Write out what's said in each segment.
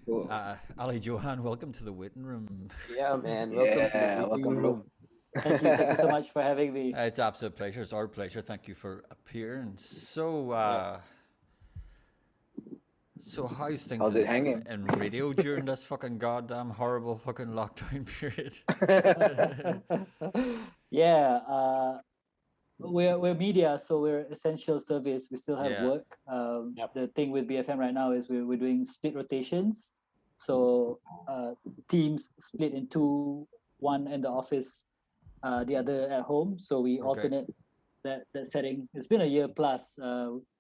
Cool. Ali Johan, welcome to the waiting room. Yeah, man. Welcome to the Yeah, waiting welcome, bro. room. Thank you so much for having me. It's absolute pleasure. It's our pleasure. Thank you for appearing. So, Yeah. so how's things How's it hanging? in radio during this fucking goddamn horrible fucking lockdown period? Yeah, we're media, so we're essential service. We still have Yeah. work. Yep. The thing with BFM right now is we're doing split rotations. So teams split in two, one in the office, the other at home. So we Okay. alternate that setting. It's been a year plus.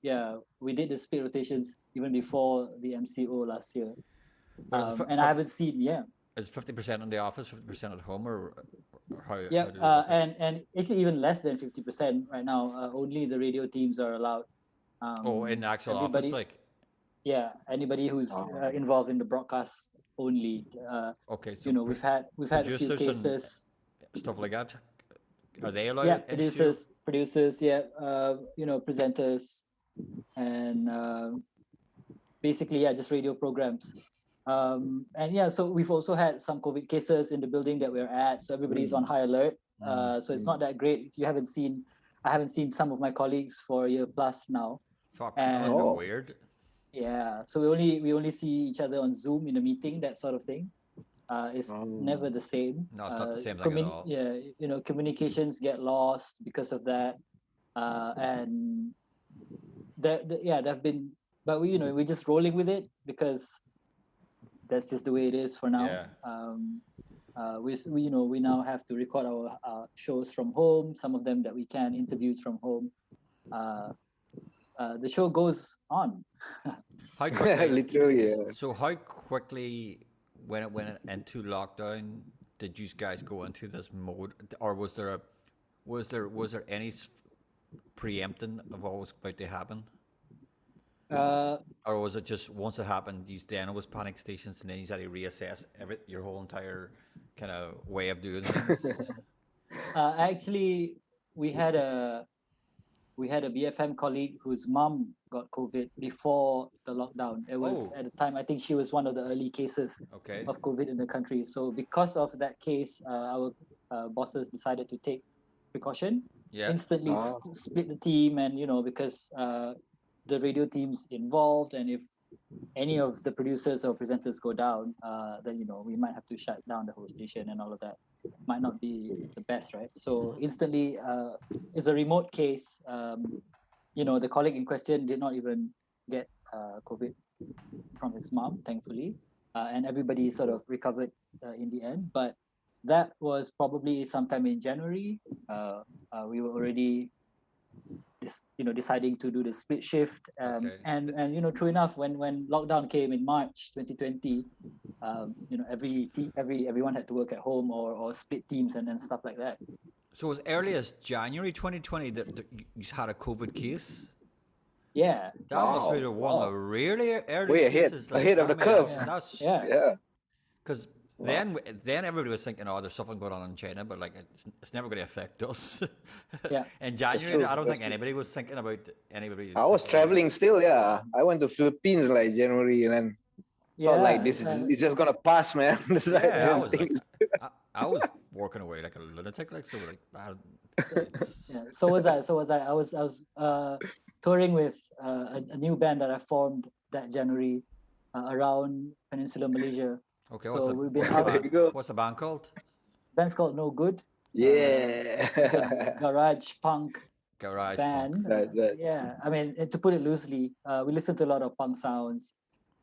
Yeah, we did the split rotations even before the MCO last year. But And I haven't seen, yeah. is 50% in the office, 50% at home, or how Yeah, did it work? and actually even less than 50% right now. Only the radio teams are allowed. Oh, in the actual office, Everybody, like, yeah, anybody who's Oh. involved in the broadcast only. okay, so You know, we've had a few producers and cases. stuff like that, are they allowed Yeah, in studio? producers, yeah, presenters, and basically, yeah, just radio programs. And yeah, so we've also had some COVID cases in the building that we're at, so everybody's on high alert. So it's not that great. If you haven't seen, I haven't seen some of my colleagues for a year plus now, Fuck, that was a and bit Oh. weird. yeah, so we only see each other on Zoom in a meeting, that sort of thing. It's never the same. No, it's not the same thing at all. Yeah, communications get lost because of that, and yeah, there've been, but we're just rolling with it because that's just the way it is for now. Yeah. We now have to record our shows from home. Some of them that we can interviews from home. The show goes on. How quickly? Literally, yeah. So how quickly, when it went into lockdown, did you guys go into this mode, or was there any preempting of what was about to happen, Uh, or was it just once it happened, you then it was panic stations, and then you had to reassess your whole entire kind of way of doing things? Actually, we had a BFM colleague whose mom got COVID before the lockdown. It was Oh. at the time, I think she was one of the early cases Okay. of COVID in the country. So because of that case, our bosses decided to take precaution, Yeah. instantly Oh. split the team, and because the radio team's involved, and if any of the producers or presenters go down, then we might have to shut down the whole station, and all of that might not be the best, right? So instantly, it's a remote case. The colleague in question did not even get COVID from his mom, thankfully, and everybody sort of recovered in the end. But that was probably sometime in January. We were already deciding to do the split shift, Okay. and true enough, when lockdown came in March 2020, everyone had to work at home, or split teams, and stuff like that. So as early as January 2020 that you had a COVID case. Yeah, That must be Wow. the one Wow. of really early Way ahead, cases. Like, ahead of the I mean, curve. that's yeah, Yeah. because Wow. then everybody was thinking, oh, there's something going on in China, but like it's never going to affect us. yeah. In That's January, true. I don't That's think true. anybody was thinking about anybody. I was Like, traveling still, yeah. I went to Philippines like January and then thought like Yeah, this is it's just gonna pass, man. It's like, yeah, I I was think like, I was working away like a lunatic, like so, like yeah. So was I. I was touring with a new band that I formed that January, around Peninsular Malaysia. okay. So we've been What's the out. there band? you go. What's the band called? Band's called No Good. Yeah. It's like a garage punk Garage Punk. band. That's Yeah, I mean, to put it loosely, we listen to a lot of punk sounds,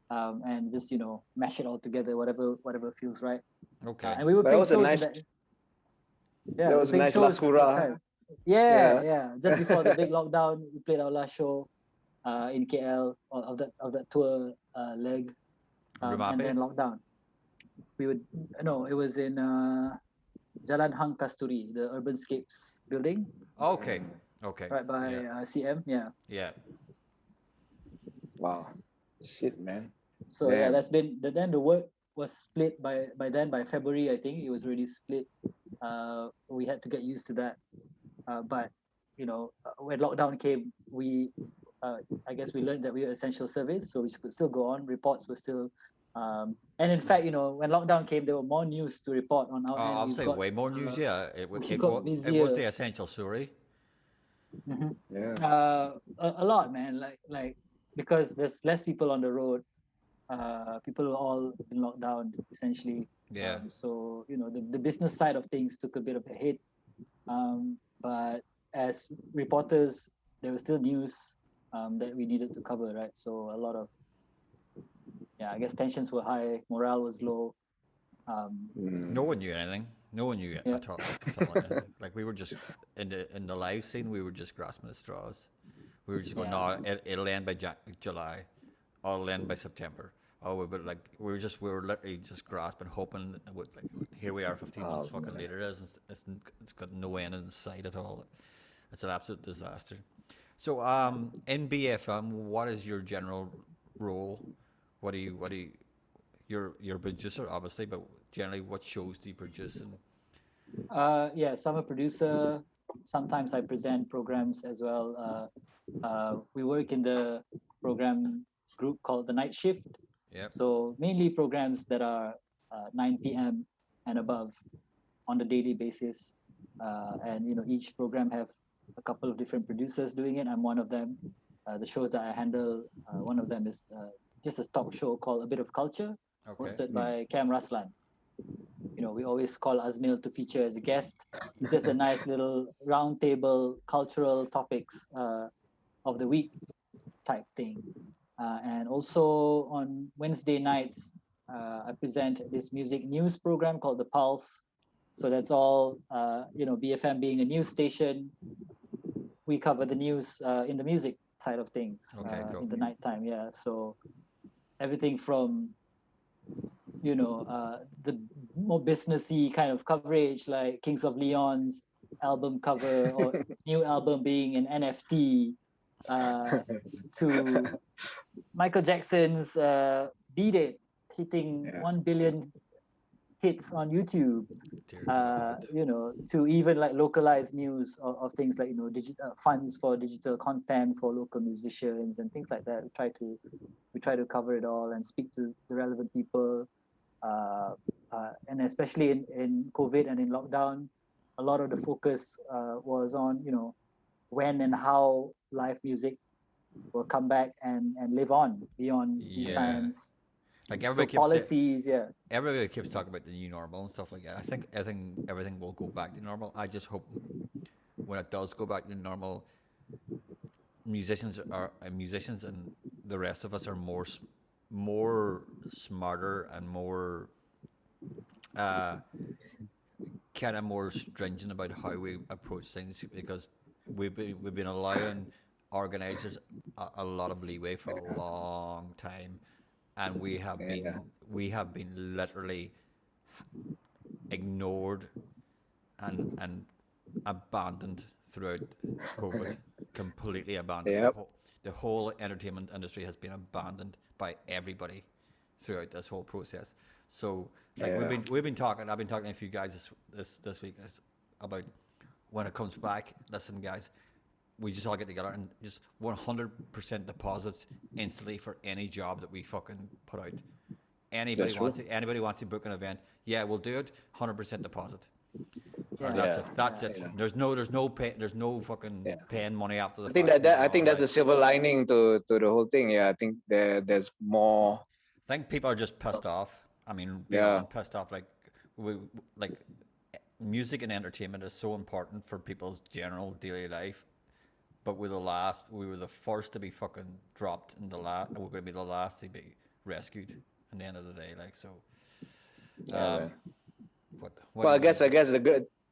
and just mash it all together, whatever feels right. Okay. And we were but that playing was a shows in nice that. Yeah, that we were was a playing nice shows last at that hurrah. time. Yeah, Yeah. yeah. Just before the big lockdown, we played our last show in KL, of that tour leg, and Rumape. then lockdown. We would no, it was in Jalan Hang Kasturi, the Urbanscapes building, Okay. Okay. right by Yeah. CM. Yeah. Yeah. Wow. Shit, man. So yeah, Damn. that's been then the work was split by February, I think it was really split. We had to get used to that. But when lockdown came, I guess we learned that we were essential service, so we could still go on. Reports were still And in fact, when lockdown came, there were more news to report on our end. I'll We've say got, way more news. Yeah, it we it, got wa- it busier. was the essential story. Mhm. Yeah. A lot, man. Like because there's less people on the road. People were all in lockdown essentially. Yeah. So the business side of things took a bit of a hit. But as reporters, there was still news that we needed to cover, right? So a lot of I guess tensions were high, morale was low. No one knew anything. No one knew Yeah. at all anything. Like we were just in the live scene. We were just grasping at straws. We were just going, Yeah. no, it'll end by July, or it'll end by September. Oh, we were literally just grasping, hoping. Here we are, 15 months fucking later. It's got no end in sight at all. It's an absolute disaster. So, in BFM, what is your general role? What do you? You're a producer, obviously, but generally, what shows do you produce? And So I'm a producer. Sometimes I present programs as well. We work in the program group called the Night Shift. Yep. So mainly programs that are 9 p.m. and above on a daily basis. And each program have a couple of different producers doing it. I'm one of them. The shows that I handle, one of them is just a talk show called A Bit of Culture, hosted by Cam Raslan. We always call Azmil to feature as a guest. It's just a nice little roundtable cultural topics of the week type thing. And also on Wednesday nights, I present this music news program called The Pulse. So that's all, BFM being a news station, we cover the news in the music side of things Cool. in the nighttime. Yeah. So everything from the more businessy kind of coverage, like Kings of Leon's album cover or new album being an NFT, to Michael Jackson's Beat It hitting 1 billion hits on YouTube, to even like localized news of things like funds for digital content for local musicians and things like that. We try to cover it all and speak to the relevant people. And especially in COVID and in lockdown, a lot of the focus was on when and how live music will come back and live on beyond these times. Like everybody policies, everybody keeps talking about the new normal and stuff like that. I think everything will go back to normal. I just hope when it does go back to normal, musicians and the rest of us are more smarter and more kind of more stringent about how we approach things, because we've been allowing organizers a lot of leeway for a long time, and we have been literally ignored and abandoned throughout COVID. Completely abandoned. Yep. The whole entertainment industry has been abandoned by everybody throughout this whole process. So we've been talking. I've been talking to a few guys this week about when it comes back. Listen, guys, we just all get together and just 100% deposits instantly for any job that we fucking put out. Anybody wants to book an event, yeah, we'll do it. 100% deposit. That's it. There's no fucking paying money after the fact. I think that's a silver lining to the whole thing. Yeah, I think there's more. I think people are just pissed off. I mean, beyond pissed off. Like music and entertainment is so important for people's general daily life. But we were the first to be fucking dropped, and we're going to be the last to be rescued at the end of the day. Like so.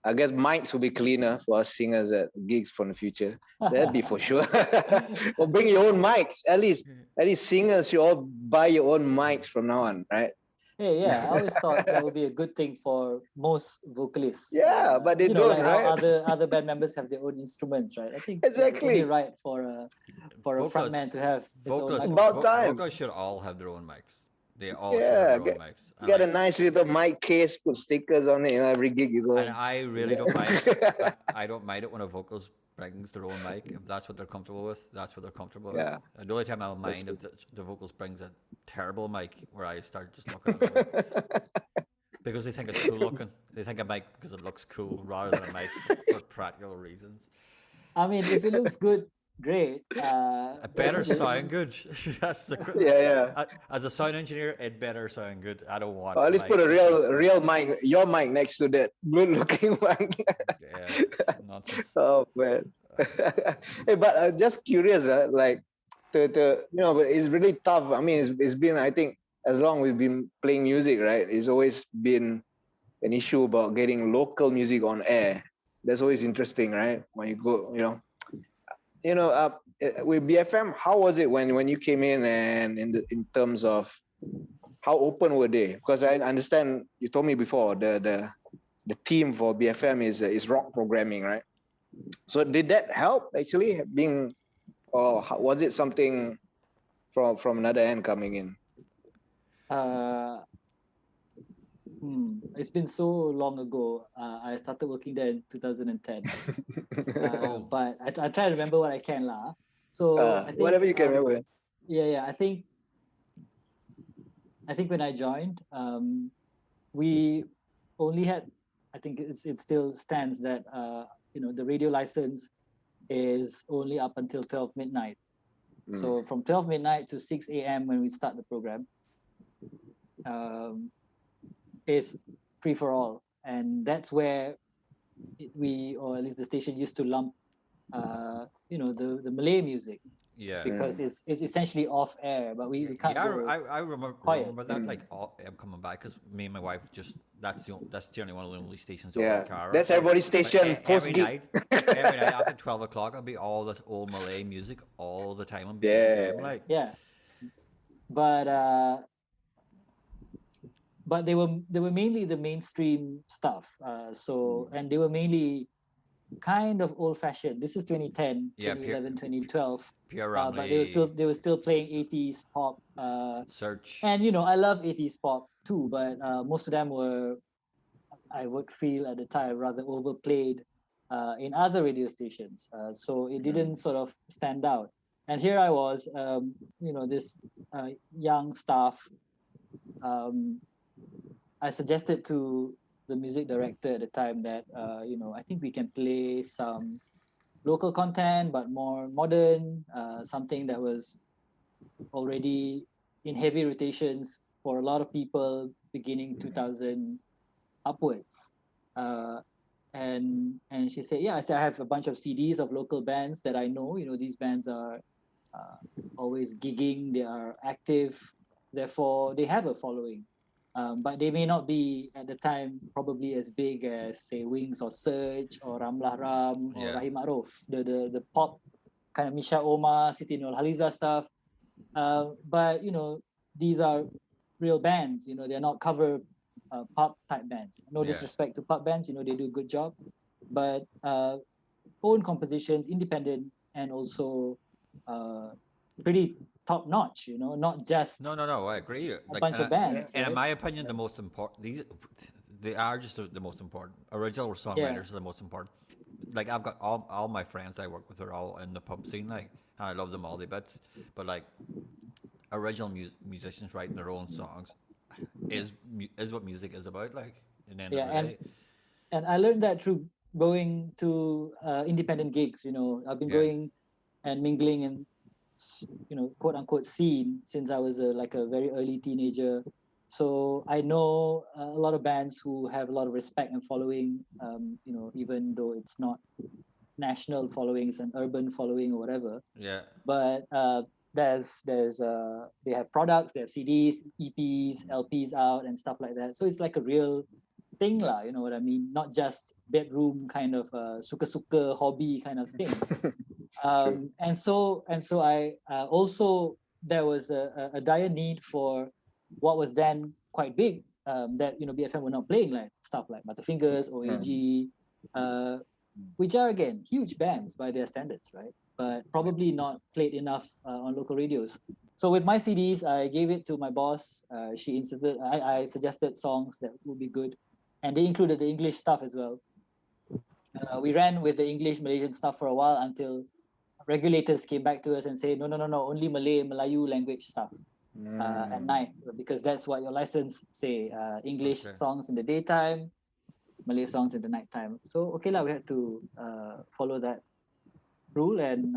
I guess mics will be cleaner for us singers at gigs for the future. That'd be for sure. Or bring your own mics. At least singers should all buy your own mics from now on, right? Hey, I always thought that would be a good thing for most vocalists. Yeah, but they don't, like right? How other band members have their own instruments, right? I think exactly it's only right for a frontman to have his own mic. About time. Vocalists should all have their own mics. They all should have their own mics. Get a nice little mic case, put stickers on it, every gig you go. And I really don't mind. I don't mind it when a vocalist brings their own mic. If that's what they're comfortable with, that's what they're comfortable with. Yeah. The only time I'll That's mind true. if the vocals brings a terrible mic where I start just looking at it going, because they think it's cool looking. They think a mic because it looks cool rather than a mic for practical reasons. I mean, if it looks good, great. It better sound good. That's the Yeah. as a sound engineer, it better sound good. I don't want Or at the least mic put a to sound real mic, your mic next to that good looking one. yeah, nonsense. Oh man. Hey, but just curious, like to but it's really tough. I mean, it's been, I think, as long we've been playing music, right? It's always been an issue about getting local music on air. That's always interesting, right? When you go, with BFM, how was it when you came in, and in terms of how open were they? Because I understand you told me before the theme for BFM is rock programming, right? So did that help actually being, or was it something from another end coming in? It's been so long ago. I started working there in 2010. But I try to remember what I can lah. So I think whatever you can remember. Yeah. I think when I joined, we only had, I think it still stands that the radio license is only up until 12 midnight. So from 12 midnight to 6 a.m. when we start the program, is free for all, and that's where we, or at least the station, used to lump the Malay music. Yeah. Because it's essentially off air, but we can't go I remember that, like, I'm coming back because me and my wife that's generally one of the only stations over in Cara. That's everybody's station post gig. Every night after 12 o'clock, it'll be all this old Malay music all the time on BFM. Like, but they were mainly the mainstream stuff. And they were mainly kind of old-fashioned. This is 2010, 2011, 2012. But they were still playing 80s pop. Search. And I love 80s pop too, but most of them were, I would feel at the time, rather overplayed in other radio stations. So it didn't sort of stand out. And here I was, this young staff. I suggested to the music director at the time that I think we can play some local content but more modern, something that was already in heavy rotations for a lot of people beginning 2000 upwards. And she said, I said, I have a bunch of CDs of local bands that I know. These bands are always gigging, they are active, therefore they have a following. But they may not be at the time probably as big as, say, Wings or Surge or Ramlah Ram or Rahim Aruf, the pop kind of Misha Omar, Siti Nurhaliza stuff. But these are real bands. They're not cover pop type bands. No disrespect to pop bands. They do a good job, but own compositions, independent, and also pretty top notch, not just no, I agree. A bunch of bands. And in my opinion, the most important, they are just the most important. Original songwriters are the most important. Like, I've got all my friends I work with are all in the pub scene. Like, I love them all the bits. But like, original musicians writing their own songs is what music is about. Like, in the end of the day. And I learned that through going to independent gigs. I've been going and mingling in quote unquote scene since I was a very early teenager. So I know a lot of bands who have a lot of respect and following, even though it's not national following, it's an urban following or whatever. Yeah. But there's they have products, they have CDs, EPs, LPs out and stuff like that. So it's like a real thing lah, you know what I mean? Not just bedroom kind of suka-suka hobby kind of thing. And so I also, there was a dire need for what was then quite big, that BFM were not playing, like stuff like Butterfingers, OAG, which are again huge bands by their standards, right? But probably not played enough on local radios. So with my CDs, I gave it to my boss. I suggested songs that would be good, and they included the English stuff as well. We ran with the English Malaysian stuff for a while until regulators came back to us and say, no, only Malay, Melayu language stuff at night, because that's what your license say. English songs in the daytime, Malay songs in the nighttime. So okay lah, we had to follow that rule, and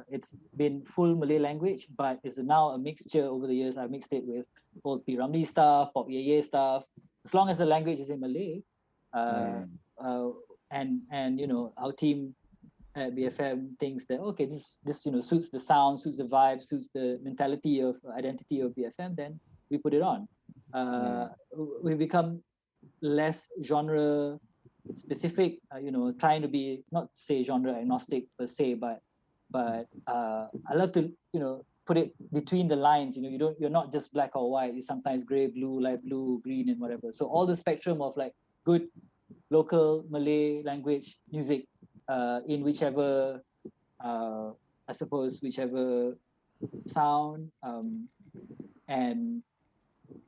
it's been full Malay language, but it's now a mixture over the years. I've mixed it with old P. Ramlee stuff, Pop Ye Ye stuff. As long as the language is in Malay, and you know, our team at BFM thinks that okay, this you know suits the sound, suits the vibe, suits the mentality of identity of BFM, then we put it on. We become less genre specific, you know, trying to be not say genre agnostic per se, but I love to, you know, put it between the lines. You know, you're not just black or white. You're sometimes gray, blue, light blue, green, and whatever. So all the spectrum of like good local Malay language music in whichever I suppose whichever sound, and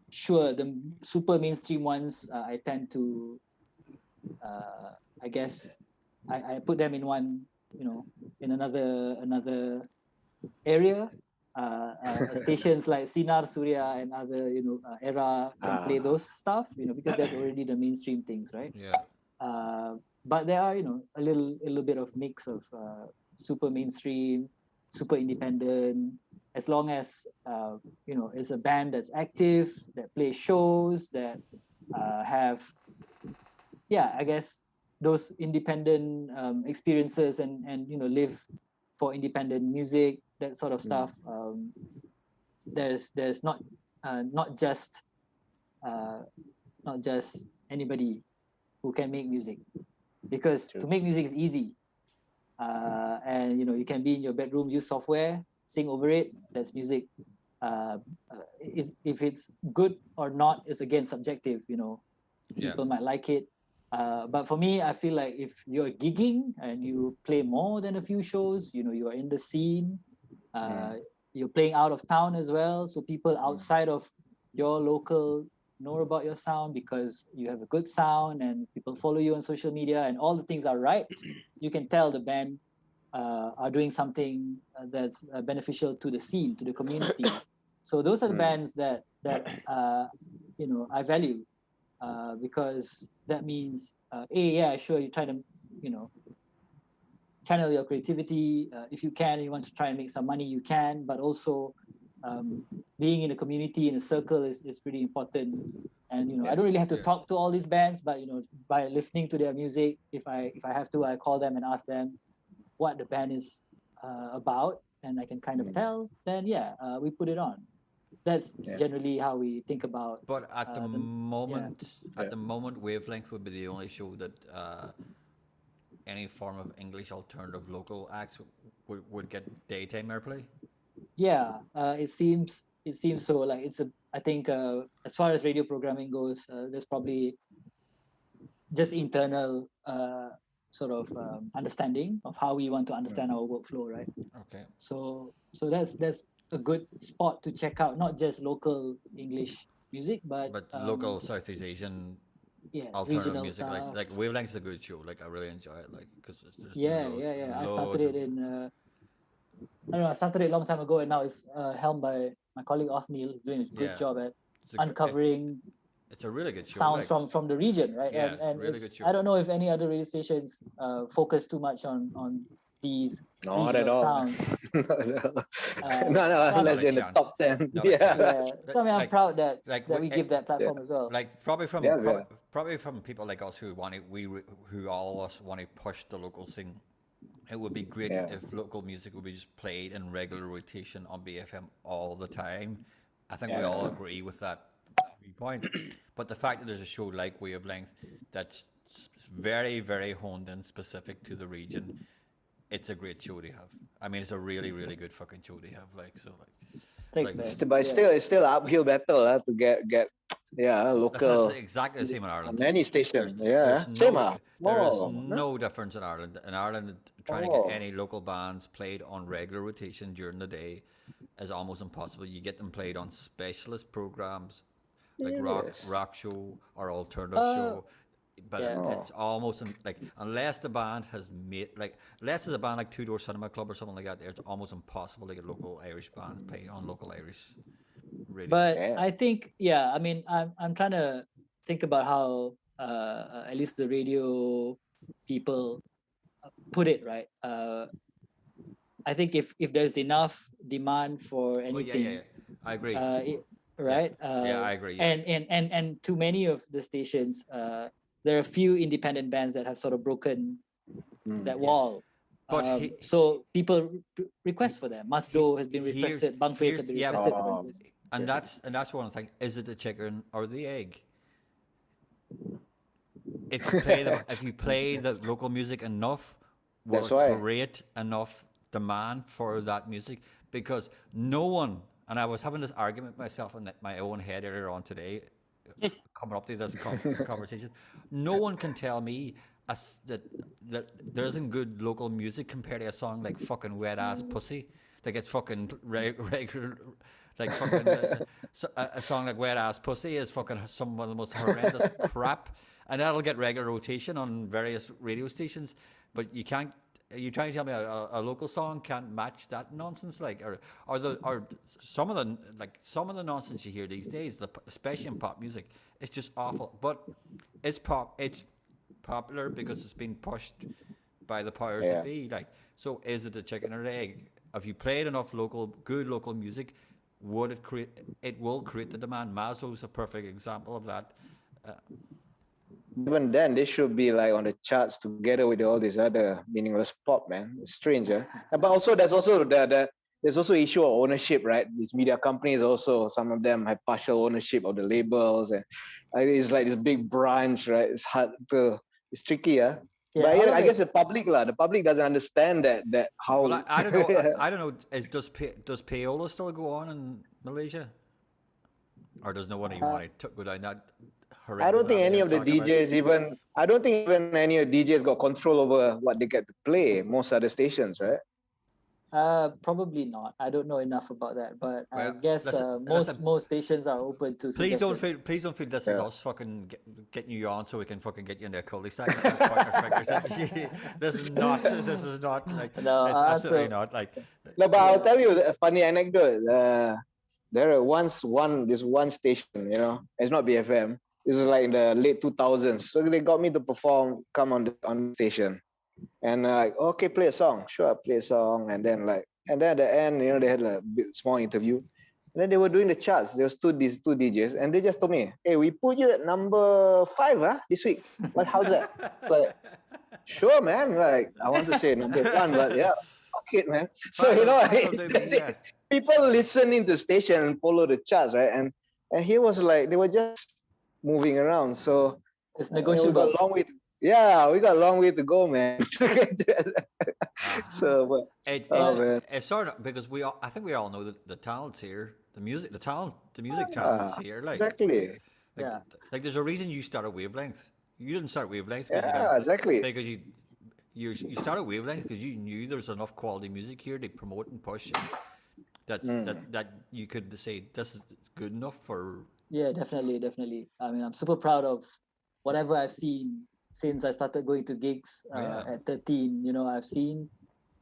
sure, the super mainstream ones I tend to I guess I put them in one, you know, in another area. Stations like Sinar Surya and other, you know, Era can play those stuff, you know, because there's already the mainstream things, right? Yeah. But there are, you know, a little bit of mix of super mainstream, super independent, as long as you know, it's a band that's active, that plays shows, that have, yeah, I guess those independent experiences, and you know, live for independent music, that sort of stuff. There's not just anybody who can make music, because to make music is easy, and you know, you can be in your bedroom, use software, sing over it, that's music. If it's good or not is again subjective, you know. People might like it, but for me, I feel like if you're gigging and you play more than a few shows, you know, you're in the scene, you're playing out of town as well, so people outside of your local know about your sound because you have a good sound and people follow you on social media and all the things are right. You can tell the band are doing something that's beneficial to the scene, to the community. So those are the bands that you know, I value, because that means yeah, sure, you try to, you know, channel your creativity. If you can, you want to try and make some money, you can, but also being in a community, in a circle is pretty important. And you know, I don't really have to talk to all these bands, but you know, by listening to their music, if I have to, I call them and ask them what the band is about, and I can kind of tell, then we put it on. That's generally how we think about. But at the moment, Wavelength would be the only show that any form of English alternative local acts would get daytime airplay. Yeah, it seems so. Like it's I think as far as radio programming goes, there's probably just internal sort of understanding of how we want to understand our workflow, right? Okay. So that's a good spot to check out, not just local English music, but local Southeast Asian alternative music, stuff. like Wavelength's a good show. Like I really enjoy it, like because I started it in I don't know, I started it a long time ago, and now it's helmed by my colleague Othniel, doing a good job at uncovering. It's a really good show. Sounds from the region, right? Yeah, and really good show. I don't know if any other radio stations focus too much on these not at all. Sounds. No, unless in the top 10. So I mean, I'm proud that we give that platform as well. Like probably from people like us who who all of us want to push the local scene. It would be great if local music would be just played in regular rotation on BFM all the time. I think we all agree with that viewpoint. But the fact that there's a show like Wavelength that's very, very honed in, specific to the region, it's a great show to have. I mean, it's a really, really good fucking show to have. Like, so like. Thanks, man. But it's still uphill battle to get local. That's exactly the same in Ireland. Many stations, There's no no difference in Ireland. In Ireland, trying to get any local bands played on regular rotation during the day is almost impossible. You get them played on specialist programs like rock show or alternative show. but it's almost like unless the band has made like unless it's a band like Two Door Cinema Club or something like that, it's almost impossible to get local Irish bands playing on local Irish radio. But I think, I mean, I'm trying to think about how at least the radio people put it, right? I think if there's enough demand for anything, I agree. Right? I agree. Yeah. And too many of the stations, there are a few independent bands that have sort of broken that wall. But so people request for them. Musdo has been requested. Bangface has been requested. For instance. And that's one thing. Is it the chicken or the egg? If you play the local music enough, will it create enough demand for that music? Because no one, and I was having this argument myself in my own head earlier on today, coming up to this conversation. No one can tell me that there isn't good local music compared to a song like fucking Wet Ass Pussy that gets fucking regular. Like fucking a song like Wet Ass Pussy is fucking some of the most horrendous crap, and that'll get regular rotation on various radio stations. But you can't. Are you trying to tell me a local song can't match that nonsense? Like, or some of the nonsense you hear these days, especially in pop music, it's just awful. But it's popular because it's been pushed by the powers that be. Like, so is it the chicken or the egg? If you played enough good local music, it will create the demand. Maslow's a perfect example of that. Even then, they should be like on the charts together with all this other meaningless pop, man. It's strange, But also, there's also there's also issue of ownership, right? These media companies also, some of them have partial ownership of the labels, and it's like this big branch, right? It's tricky, but I guess the public doesn't understand that how. Well, I don't know. I don't know. Does payola still go on in Malaysia, or does no one even want to go down that? I don't think any of the DJs even. I don't think even any of the DJs got control over what they get to play. Most other stations, right? Probably not. I don't know enough about that, but I guess most stations are open to. Please don't feel this is us fucking getting you on so we can fucking get you into a cul-de-sac. This is not like no, it's absolutely not like. No, but I'll tell you a funny anecdote. There was this one station, it's not BFM. This was like in the late 2000s. So they got me to come on the station. And like, okay, play a song. Sure, I'll play a song. And then at the end, they had a small interview. And then they were doing the charts. There was these two DJs, and they just told me, "Hey, we put you at number 5, this week. Like, how's that?" Like, sure, man. Like, I want to say number 1, but yeah, fuck it, man. So people listening to the station and follow the charts, right? And he was like, they were just moving around. So it's negotiable. We got a long way to go, man. So, but it's sort of because I think we all know that the talent's here, the music talent's here. Like exactly. Like there's a reason you started Wavelength. You didn't start Wavelength. Exactly. Because you started Wavelength because you knew there's enough quality music here to promote and push. That you could say this is good enough for. Yeah, definitely. I mean, I'm super proud of whatever I've seen since I started going to gigs at 13. I've seen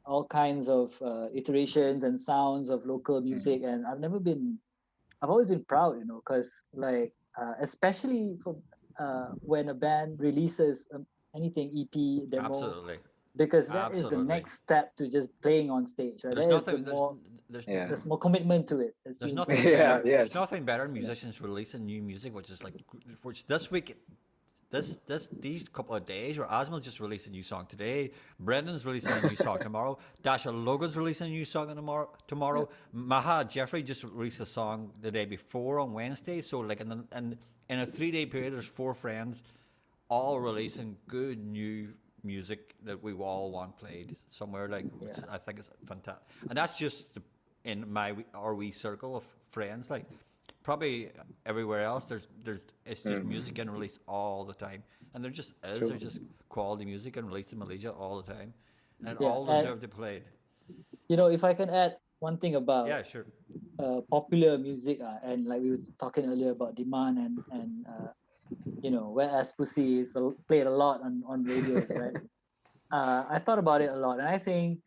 all kinds of iterations and sounds of local music, and I've always been proud, because like especially for when a band releases anything EP demo. Absolutely. Because that is the next step to just playing on stage, right? There's more commitment to it. There's nothing better. There's nothing better than musicians releasing new music, which this week, these couple of days, where Asma's just released a new song today, Brendan's releasing a new song tomorrow, Dasha Logan's releasing a new song tomorrow. Maha Jeffrey just released a song the day before on Wednesday. So like in a 3-day period, there's 4 friends all releasing good new music that we all want played somewhere, which I think is fantastic. And that's just in our wee circle of friends. Like probably everywhere else, it's just music getting released all the time, and there's just quality music getting released in Malaysia all the time, and all deserve to be played. If I can add one thing about sure, popular music, and like we were talking earlier about demand and whereas Pussy is played a lot on radios, right? I thought about it a lot, and I think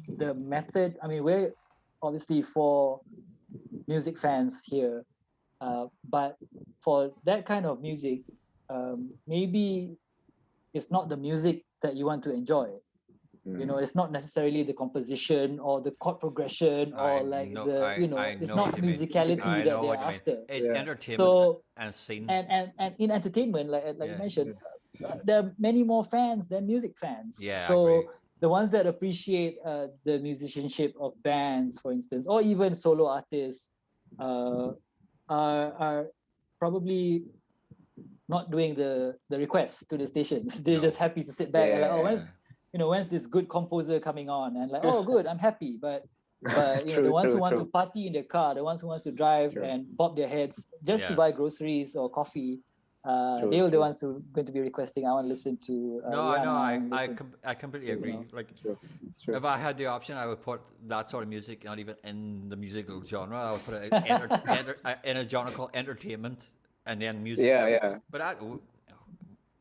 the method. I mean, we're obviously for music fans here, but for that kind of music, maybe it's not the music that you want to enjoy. It's not necessarily the composition or the chord progression or it's not musicality that they're after. It's entertainment So and scene. and in entertainment, like you mentioned, there are many more fans than music fans. Yeah, So I agree. the ones that appreciate the musicianship of bands, for instance, or even solo artists, are probably not doing the requests to the stations. They're just happy to sit back and like, when's this good composer coming on? And like, oh, good, I'm happy. But the ones who want to party in their car, the ones who want to drive and bob their heads just to buy groceries or coffee, they were the ones who are going to be requesting, I want to listen to I completely agree. Like, if I had the option, I would put that sort of music not even in the musical genre. I would put it in a genre called entertainment, and then music. But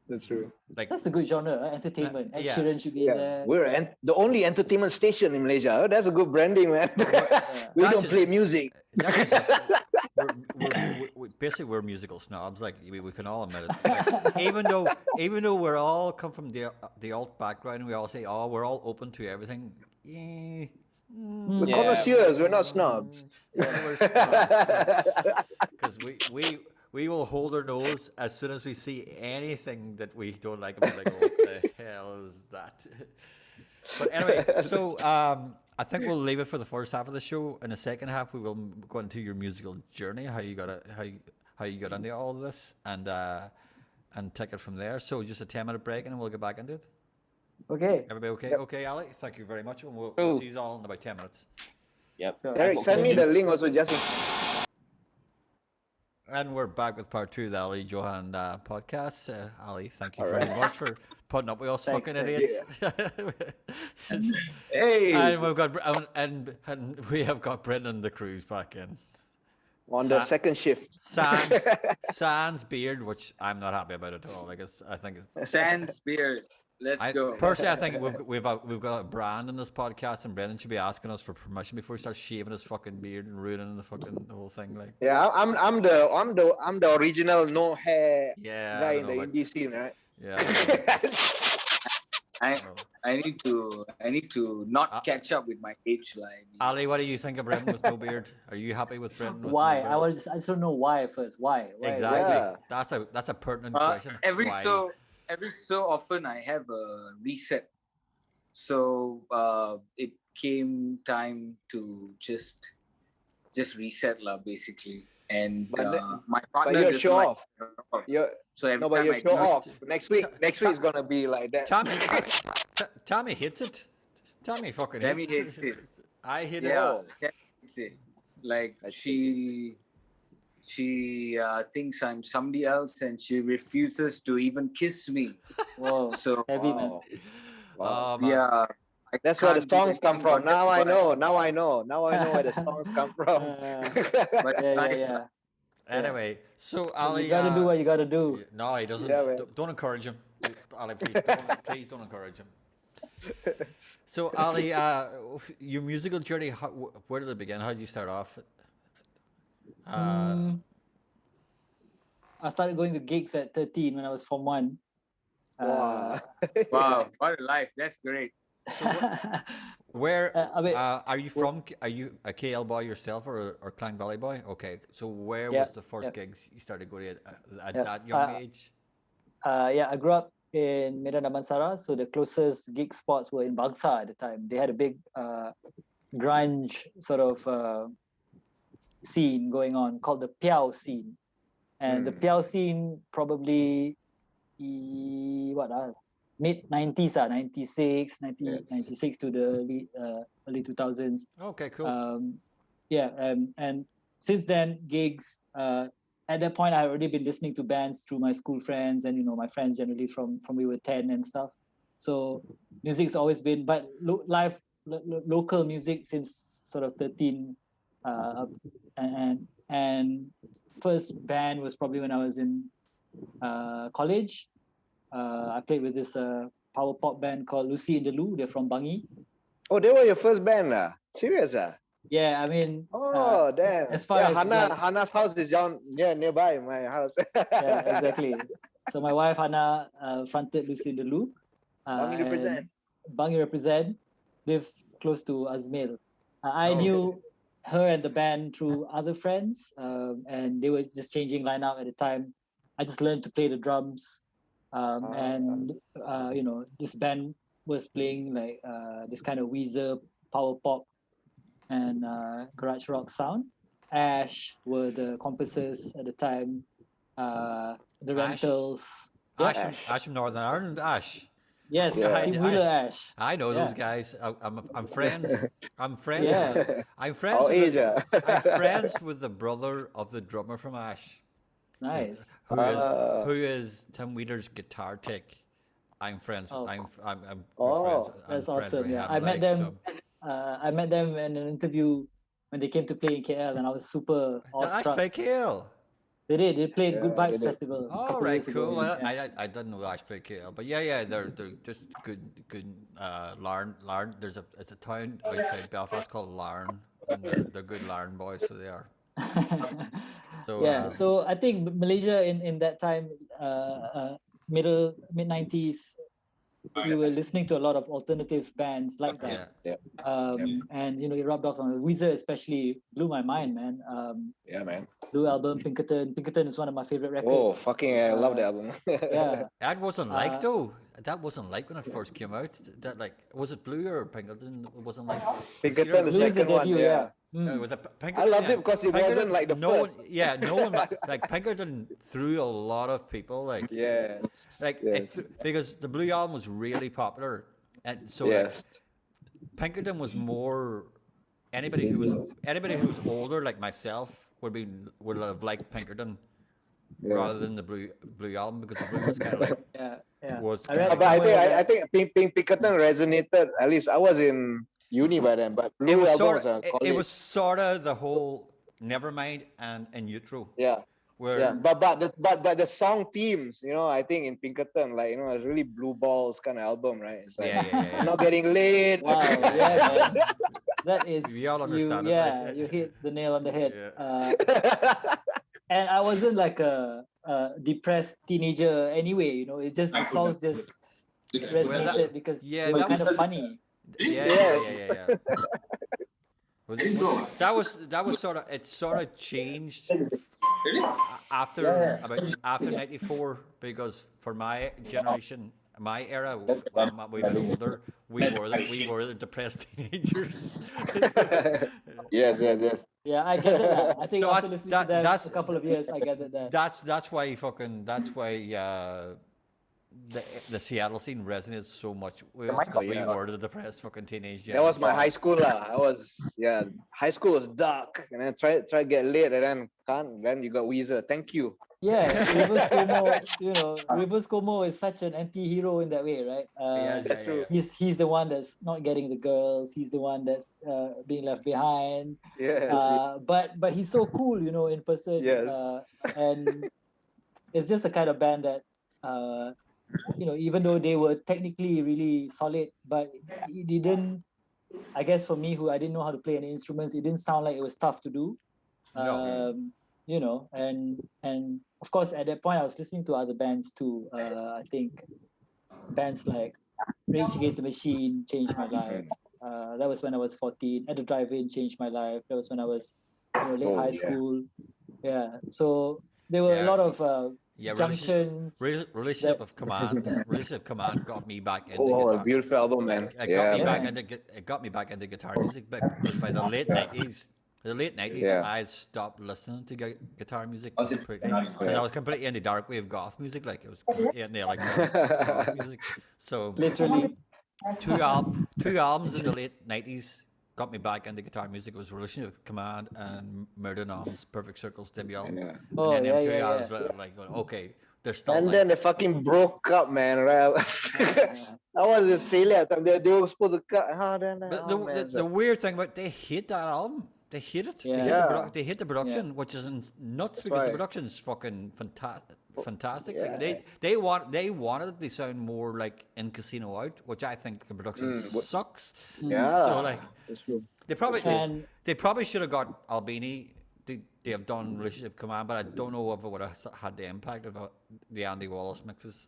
that's true. Like, that's a good genre, entertainment. Ed Sheeran should be there. We're the only entertainment station in Malaysia. That's a good branding, man. We don't play music. Basically, we're musical snobs. Like, we can all admit it. Like, even though we're all come from the alt background, and we all say, "Oh, we're all open to everything." We're connoisseurs. We're not snobs. We're snobs. Because we will hold our nose as soon as we see anything that we don't like. And be like, what the hell is that? But anyway, so I think we'll leave it for the first half of the show. In the second half, we will go into your musical journey, how you got into all of this, and take it from there. So just a 10-minute break, and then we'll get back into it. Okay. Everybody okay? Yep. Okay, Ali. Thank you very much. And we'll see you all in about 10 minutes. Yep. Eric, send me the link also, just. And we're back with part 2 of the Ali Johan podcast. Ali, thank you very much for putting up with us fucking idiots. Hey, and we've got and we have got Brendan the Cruise back in on the second shift. Sans beard, which I'm not happy about at all. I think Sans beard. Let's go. Personally, I think we've got a brand in this podcast, and Brendan should be asking us for permission before he starts shaving his fucking beard and ruining the whole thing. Like, yeah, I'm the original no hair guy in the indie scene, right? Yeah. I need to not catch up with my age line. Ali, what do you think of Brendan with no beard? Are you happy with Brendan? With why? No beard? I just don't know why first. Why? Exactly. Yeah. That's a pertinent question. Every so often I have a reset. So it came time to just reset lah, basically. And my partner. But you're show off. You're time show off. Next week is gonna be like that. Tommy hits it. Tommy fucking hits it. I hit it. Yeah, hits it. Like she thinks I'm somebody else, and she refuses to even kiss me. Whoa, so heavy, man. Wow. Yeah. That's where the songs come from. Now I know where the songs come from. But Anyway, so So Ali, you gotta do what you gotta do. No, he doesn't. Yeah, Don't encourage him, Ali. Please don't encourage him. So Ali, your musical journey, where did it begin? How did you start off? I started going to gigs at 13 when I was Form 1. Wow. Wow, what a life! That's great. Where are you from? Are you a KL boy yourself or Klang Valley boy? Okay, so where was the first gigs you started going at that young age? I grew up in Medan Damansara, so the closest gig spots were in Bangsa at the time. They had a big grunge sort of scene going on called the Piao scene, and the Piao scene probably mid 90s, 96 to the early 2000s. Okay, cool. And since then gigs, at that point I had already been listening to bands through my school friends and my friends generally from we were 10 and stuff. So music's always been, but live local music since sort of 13, and first band was probably when I was in college. I played with this power pop band called Lucy in the Loo. They're from Bangi. Oh, they were your first band, Serious, Yeah, I mean, Oh, damn. as far as Hannah's house is down nearby my house. yeah, exactly. So my wife Hannah fronted Lucy in the Loo. Bangi represent. Bangi represent. Live close to Azmil. I knew her and the band through other friends, and they were just changing lineup at the time. I just learned to play the drums, and this band was playing like this kind of Weezer power pop and garage rock sound. Ash were the composers at the time. The Rentals. Ash from Northern Ireland. Ash. Yes, Team Wheeler Ash. I know those guys. I'm friends. I'm friends. Yeah. I'm friends. I'm friends with the brother of the drummer from Ash. Nice. Who is Tim Wheeler's guitar tech? I'm friends. I'm friends. That's friends awesome. with Yeah, him, I met like, them. I met them in an interview when they came to play in KL, and I was super awestruck. Ash play KL. They did. They played Good Vibes Festival. Oh, right, cool. I didn't know Ash played KL, but yeah, they're just good. Larne. It's a town outside Belfast called Larne, and they're good Larne boys, so they are. So so I think Malaysia in that time, mid 90s, we were listening to a lot of alternative bands like that. And it rubbed off on Weezer, especially blew my mind, man. Man. Blue album, Pinkerton. Pinkerton is one of my favorite records. Oh, fucking I love the album. That wasn't like though. That wasn't like when it first came out. That like was it Blue or Pinkerton? It wasn't like Pinkerton, the second one. Yeah. With the Pinkerton, I loved it because it wasn't like the first. No one like Pinkerton threw a lot of people like because the Blue album was really popular, and so like, Pinkerton was more anybody who was older like myself would have liked Pinkerton rather than the Blue album, because the Blue was kind of like was. I think Pinkerton resonated. At least I was in uni by then, but Blue album it was sort of the whole Nevermind and In Utero. But the song themes, I think in Pinkerton, like it's really blue balls kind of album, right? It's like not getting laid. Wow, yeah, man. That is we all understand you hit the nail on the head. And I wasn't like a depressed teenager anyway, it just the songs just resonated because they were kind of funny. That was sort of changed after 94, because for my generation, my era, when we were older, we were the depressed teenagers. Yes. Yeah, I get that. I think after listening to them a couple of years, I get that. That's why the Seattle scene resonates so much with us, because we were the depressed fucking teenage generation. That was my high school. High school was dark, and then try to get lit, and then can't. Then you got Weezer. Thank you. Yeah, Reverse Como. Reverse Como is such an anti-hero in that way, right? That's true. He's the one that's not getting the girls. He's the one that's being left behind. But he's so cool, in person. Yes. And it's just the kind of band that. Even though they were technically really solid, but it didn't, I guess for me, who I didn't know how to play any instruments, it didn't sound like it was tough to do. And of course, at that point, I was listening to other bands too. I think bands like Rage Against the Machine changed my life. That was when I was 14. At the Drive-In changed my life. That was when I was late high school. Yeah. So there were a lot of junctions. Relationship of Command got me back into guitar. A beautiful album, man. It got me back into guitar music, because by the late 90s, I stopped listening to guitar music completely, because I was completely in the dark wave goth music, like it was completely in there, like goth music. So literally, two albums in the late 90s got me back into guitar music. It was Relationship of Command and Murder Noms, Perfect Circles debut album. And then two albums like, okay, they're still. And then they fucking broke up, man. Right? I was in Australia. They were supposed to cut. The weird thing about they hate that album. They hate it. They hate the production, which is nuts, because the production is fucking fantastic. Yeah. Like they wanted to sound more like In Casino Out, which I think the production sucks. Yeah. So like That's true. they probably And they probably should have got Albini. They have done Relationship Command, but I don't know if it would have had the impact of the Andy Wallace mixes.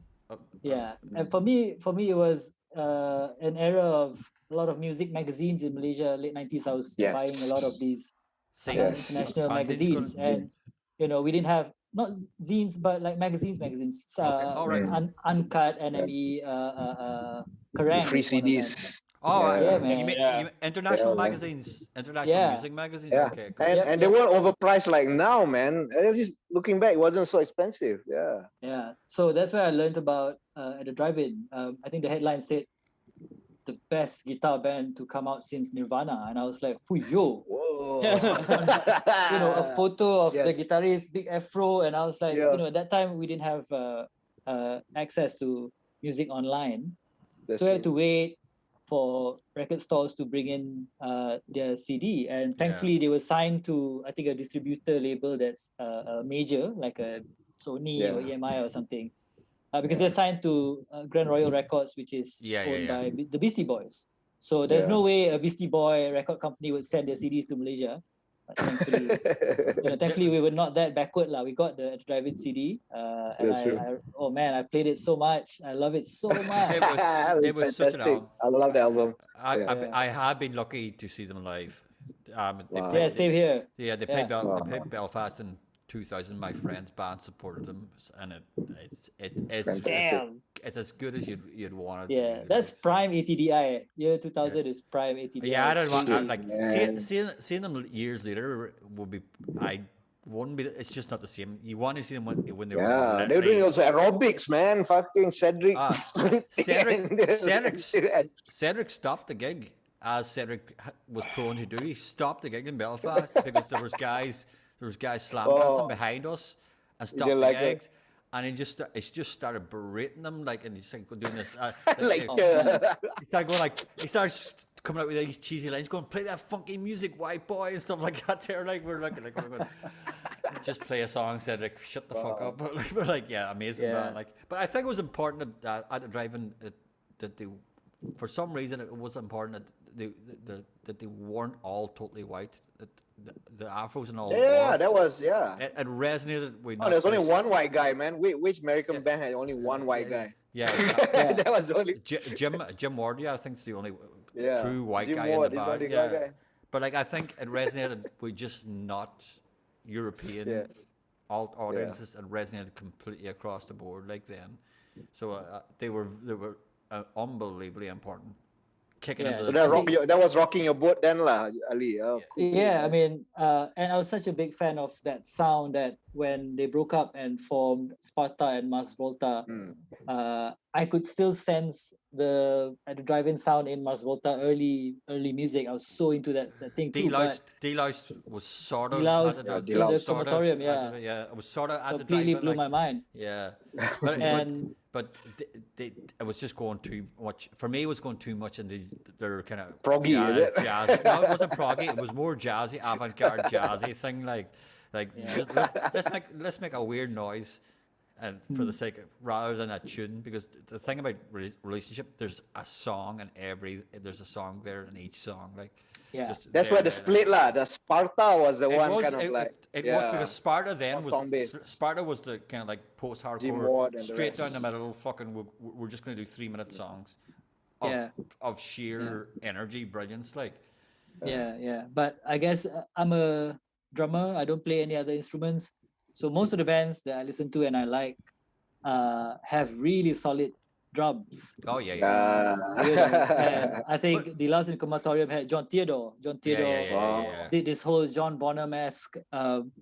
yeah, and for me, it was an era of a lot of music magazines in Malaysia. Late 90s, I was Yes. buying a lot of these Yes. international Fanzines magazines, gonna- and we didn't have not zines, but like magazines, all right. Uncut, NME, Kerrang! The free is one of them. CDs. Oh, Yeah, man. You mean, Yeah. you mean international Yeah, man. magazines, international Yeah. music magazines. Yeah. Okay, cool. And Yep, and they weren't overpriced like now, man. It was just looking back, it wasn't so expensive. Yeah. Yeah, so that's where I learned about at the drive-in. I think the headline said the best guitar band to come out since Nirvana, and I was like, yo, Whoa. a photo of the Yes. guitarist, big afro, and I was like, Yeah. at that time we didn't have access to music online, That's so we had true. to wait for record stores to bring in their CD, and thankfully they were signed to, I think, a distributor label that's a major, like a Sony or EMI or something, because they're signed to Grand Royal Records, which is owned by the Beastie Boys. So there's no way a Beastie Boy record company would send their CDs to Malaysia. But thankfully, we were not that backward lah. We got the drive-in CD, and That's true. I played it so much. I love it so much. It was such an fantastic. album. I love the album. I have been lucky to see them live. They Wow. Yeah, same here. Yeah, they played Yeah. they played Belfast in 2000. My friend's band supported them, and it's Damn. it's as good as you'd want it. Yeah, to be. that's prime ATDI. Year 2000 is prime ATDI. Yeah, I don't want like Man. seeing them years later would be. I wouldn't be. It's just not the same. You want to see them when they were. Yeah, they were doing also aerobics, man. Fucking Cedric. Cedric stopped the gig, as Cedric was prone to do. He stopped the gig in Belfast because there was guys slam dancing behind us and stopped the like gigs. And he just started berating them, like, and he's like doing this. He started coming out with these cheesy lines, going, "Play that funky music, white boy," and stuff like that. They're like, we're looking like, we're going, just play a song, Cedric, shut the fuck up. We're like, yeah, amazing, man. Like, but I think it was important that at the drive-in that they, for some reason, it was important that they weren't all totally white. That the afros and all. Yeah, that was It resonated with. Oh, there's only one white guy, man. Which American band had only one white guy? Yeah, That was the only. Jim Wardia, I think, is the only Yeah, true white Jim guy Ward in is the only band. white Yeah, guy. but like I think it resonated with just not European Yes. audiences. It resonated completely across the board like then. So they were unbelievably important. Kicking into So the that was rocking your boat then, lah, Ali. Oh, cool. Yeah, I mean, and I was such a big fan of that sound that when they broke up and formed Sparta and Mars Volta, I could still sense the drive-in sound in Mars Volta early music. I was so into that thing too. D-Louse was sort of D-Louse, at the Comatorium, it was sort of at completely the blew drive-in, my mind. Yeah, And but it was just going too much. For me, it was going too much in their kind of Proggy, is it? jazzy. No, it wasn't proggy. It was more jazzy, avant-garde jazzy thing. Let's make a weird noise, and for the sake of, rather than a tune, because the thing about relationship, there's a song there's a song there in each song, like. Yeah. That's where the split, lah. The Sparta was the one kind of it like. was because Sparta then Song-based. was the kind of like Jim post-hardcore, Ward and the straight rest. down the middle. Fucking, we're just going to do 3-minute songs. Of sheer energy, brilliance, like. Yeah. But I guess I'm a drummer. I don't play any other instruments. So most of the bands that I listen to and I like have really solid drums. Oh yeah. And I think the last in Comatorium had John Theodore. Yeah. Did this whole John Bonham-esque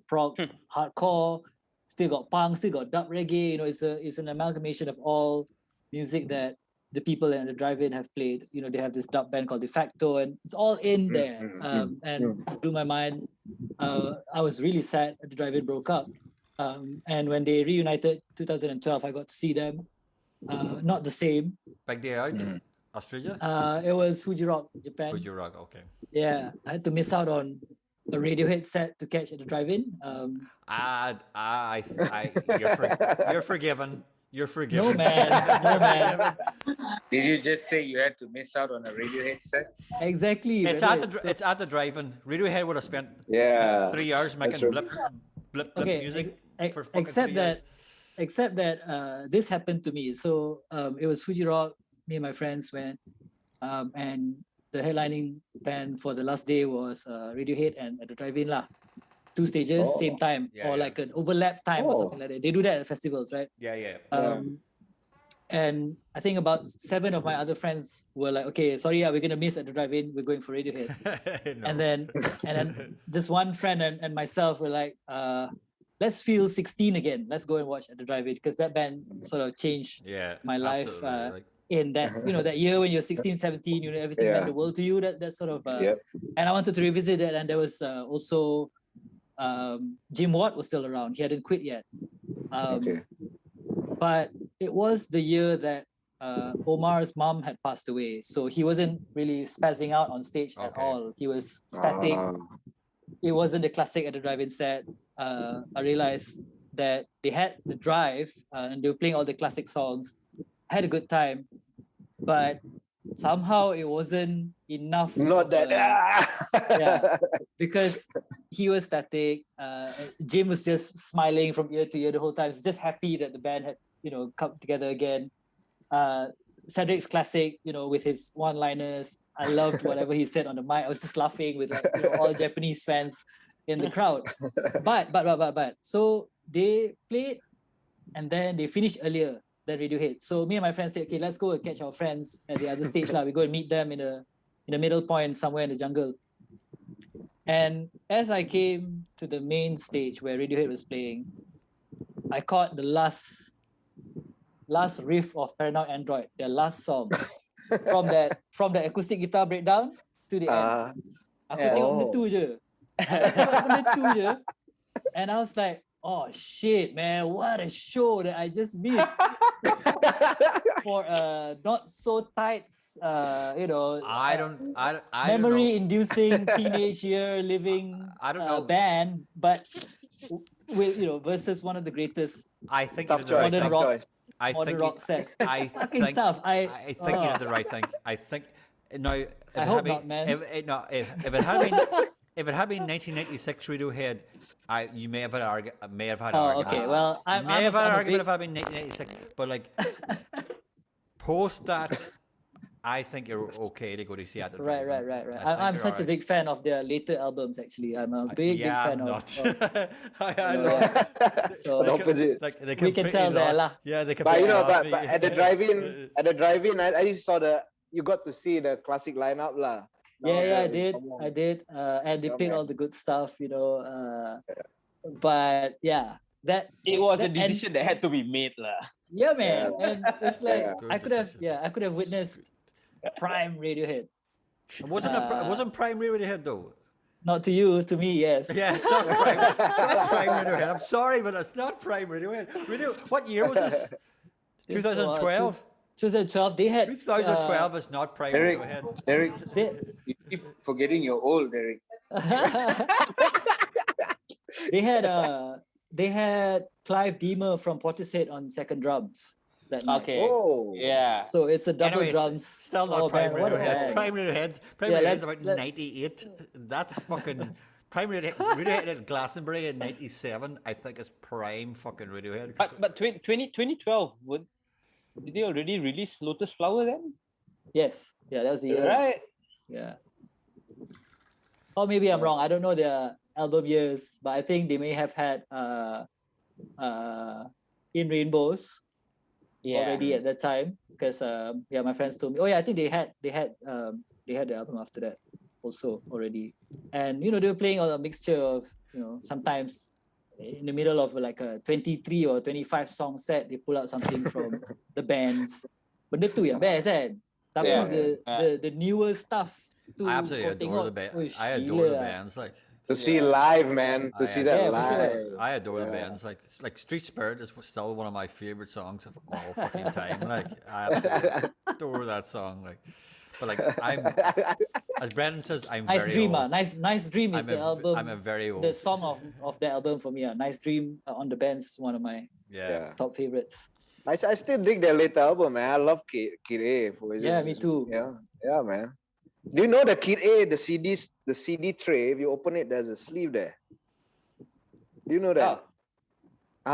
prog hardcore. Still got punk, still got dub reggae. It's an amalgamation of all music that the people in the drive-in have played. They have this dub band called De Facto, and it's all in there. And blew my mind. I was really sad that the drive-in broke up. And when they reunited 2012, I got to see them. Not the same. Big day out, Australia. It was Fuji Rock, Japan. Fuji Rock, okay. Yeah, I had to miss out on a Radiohead set to catch at the drive-in. You're forgiven. You're No forgiven. man, no man. Did you just say you had to miss out on a Radiohead set? Exactly. It's brother. at the it's at the drive-in. Radiohead would have spent Yeah. 3 hours making true. blip Okay, music for fucking except 3 years. that this happened to me. So it was Fuji Rock. Me and my friends went, and the headlining band for the last day was Radiohead and at the drive-in lah. 2 stages, Oh. same time, Yeah, or yeah. like an overlap time or Oh. something like that. They do that at festivals, right? Yeah. And I think about 7 of my other friends were like, okay, sorry, we're gonna miss at the drive-in. We're going for Radiohead. No. And then just one friend and myself were like, let's feel 16 again. Let's go and watch at the drive-in, because that band sort of changed yeah, my life absolutely. Like, in that, that year when you're 16, 17, everything meant Yeah. the world to you. That sort of Yep. and I wanted to revisit it. And there was also Jim Watt was still around. He hadn't quit yet. Okay. But it was the year that Omar's mom had passed away, so he wasn't really spazzing out on stage at Okay. all. He was static. It wasn't the classic at the drive-in set. I realized that they had the drive and they were playing all the classic songs. I had a good time, but somehow it wasn't enough. Not that. Yeah, because he was static. Jim was just smiling from ear to ear the whole time. He's just happy that the band had, come together again. Cedric's classic, with his one-liners. I loved whatever he said on the mic. I was just laughing with all Japanese fans in the crowd. But so they played, and then they finished earlier than Radiohead. So me and my friends said, okay, let's go and catch our friends at the other stage lah. We go and meet them in the middle point somewhere in the jungle. And as I came to the main stage where Radiohead was playing, I caught the last riff of Paranoid Android, their last song, from the acoustic guitar breakdown to the end. Aku tengok benda tu je. And I was like, oh shit, man, what a show that I just missed. For a not so tight, memory-inducing teenage year living band, but with versus one of the greatest. I think Tough choice. modern Tough rock, choice. modern rock sets. I fucking think tough. I think you did the right thing. I think now. I hope not, man. If it had been 1996 Radiohead, you may have had argument. Okay. Well, May have had an argument if it had been 1996, but like post that, I think you're okay to go to see at the Right. I'm such a big fan of their later albums. Actually, I'm a big fan of. I know. So The opposite. we can tell there lah. Yeah, they can. But at the drive-in, I just saw you got to see the classic lineup lah. Yeah, I did. And they played all the good stuff, But yeah, that it was a that decision that had to be made lah. Yeah, man. And it's like Yeah. I could have witnessed prime Radiohead. It wasn't prime Radiohead though. Not to you, to me, yes. Yeah, it's not prime Radiohead. I'm sorry, but it's not prime Radiohead. What year was this? 2012. 2012. They had 2012 is not prime Radiohead. Derek, you keep forgetting you're old, Derek. They had Clive Deemer from Portishead on second drums that night. Okay. Oh. Yeah. So it's a double Anyways, drums. Still not prime man, what a Radiohead. band. Prime Radiohead's about 98. That's fucking prime Radiohead at Glastonbury in 97. I think is prime fucking Radiohead. But 2012 did they already release Lotus Flower then? Yes. Yeah, that was the year. Right. Yeah. Or maybe I'm wrong. I don't know their album years, but I think they may have had In Rainbows already at that time, because my friends told me. Oh yeah, I think they had the album after that also already, and they were playing a mixture of sometimes in the middle of like a 23 or 25 song set they pull out something from the bands. Benda tu yang best kan. Tapi the newer stuff. I absolutely adore the band. I adore the bands like. To see live, man. To see that live. Sure. I adore the bands. Like Street Spirit is still one of my favorite songs of all fucking time. Like I absolutely adore that song. Like, But like as Brendan says, I'm Nice very Dream, old. Nice Dream is the album. I'm a very old. The song of the album for me, Nice Dream on the Band's one of my top favorites. I still dig their later album, man. I love Kid A. Me too. Yeah, man. Do you know the Kid A, the CD tray? If you open it, there's a sleeve there. Do you know that?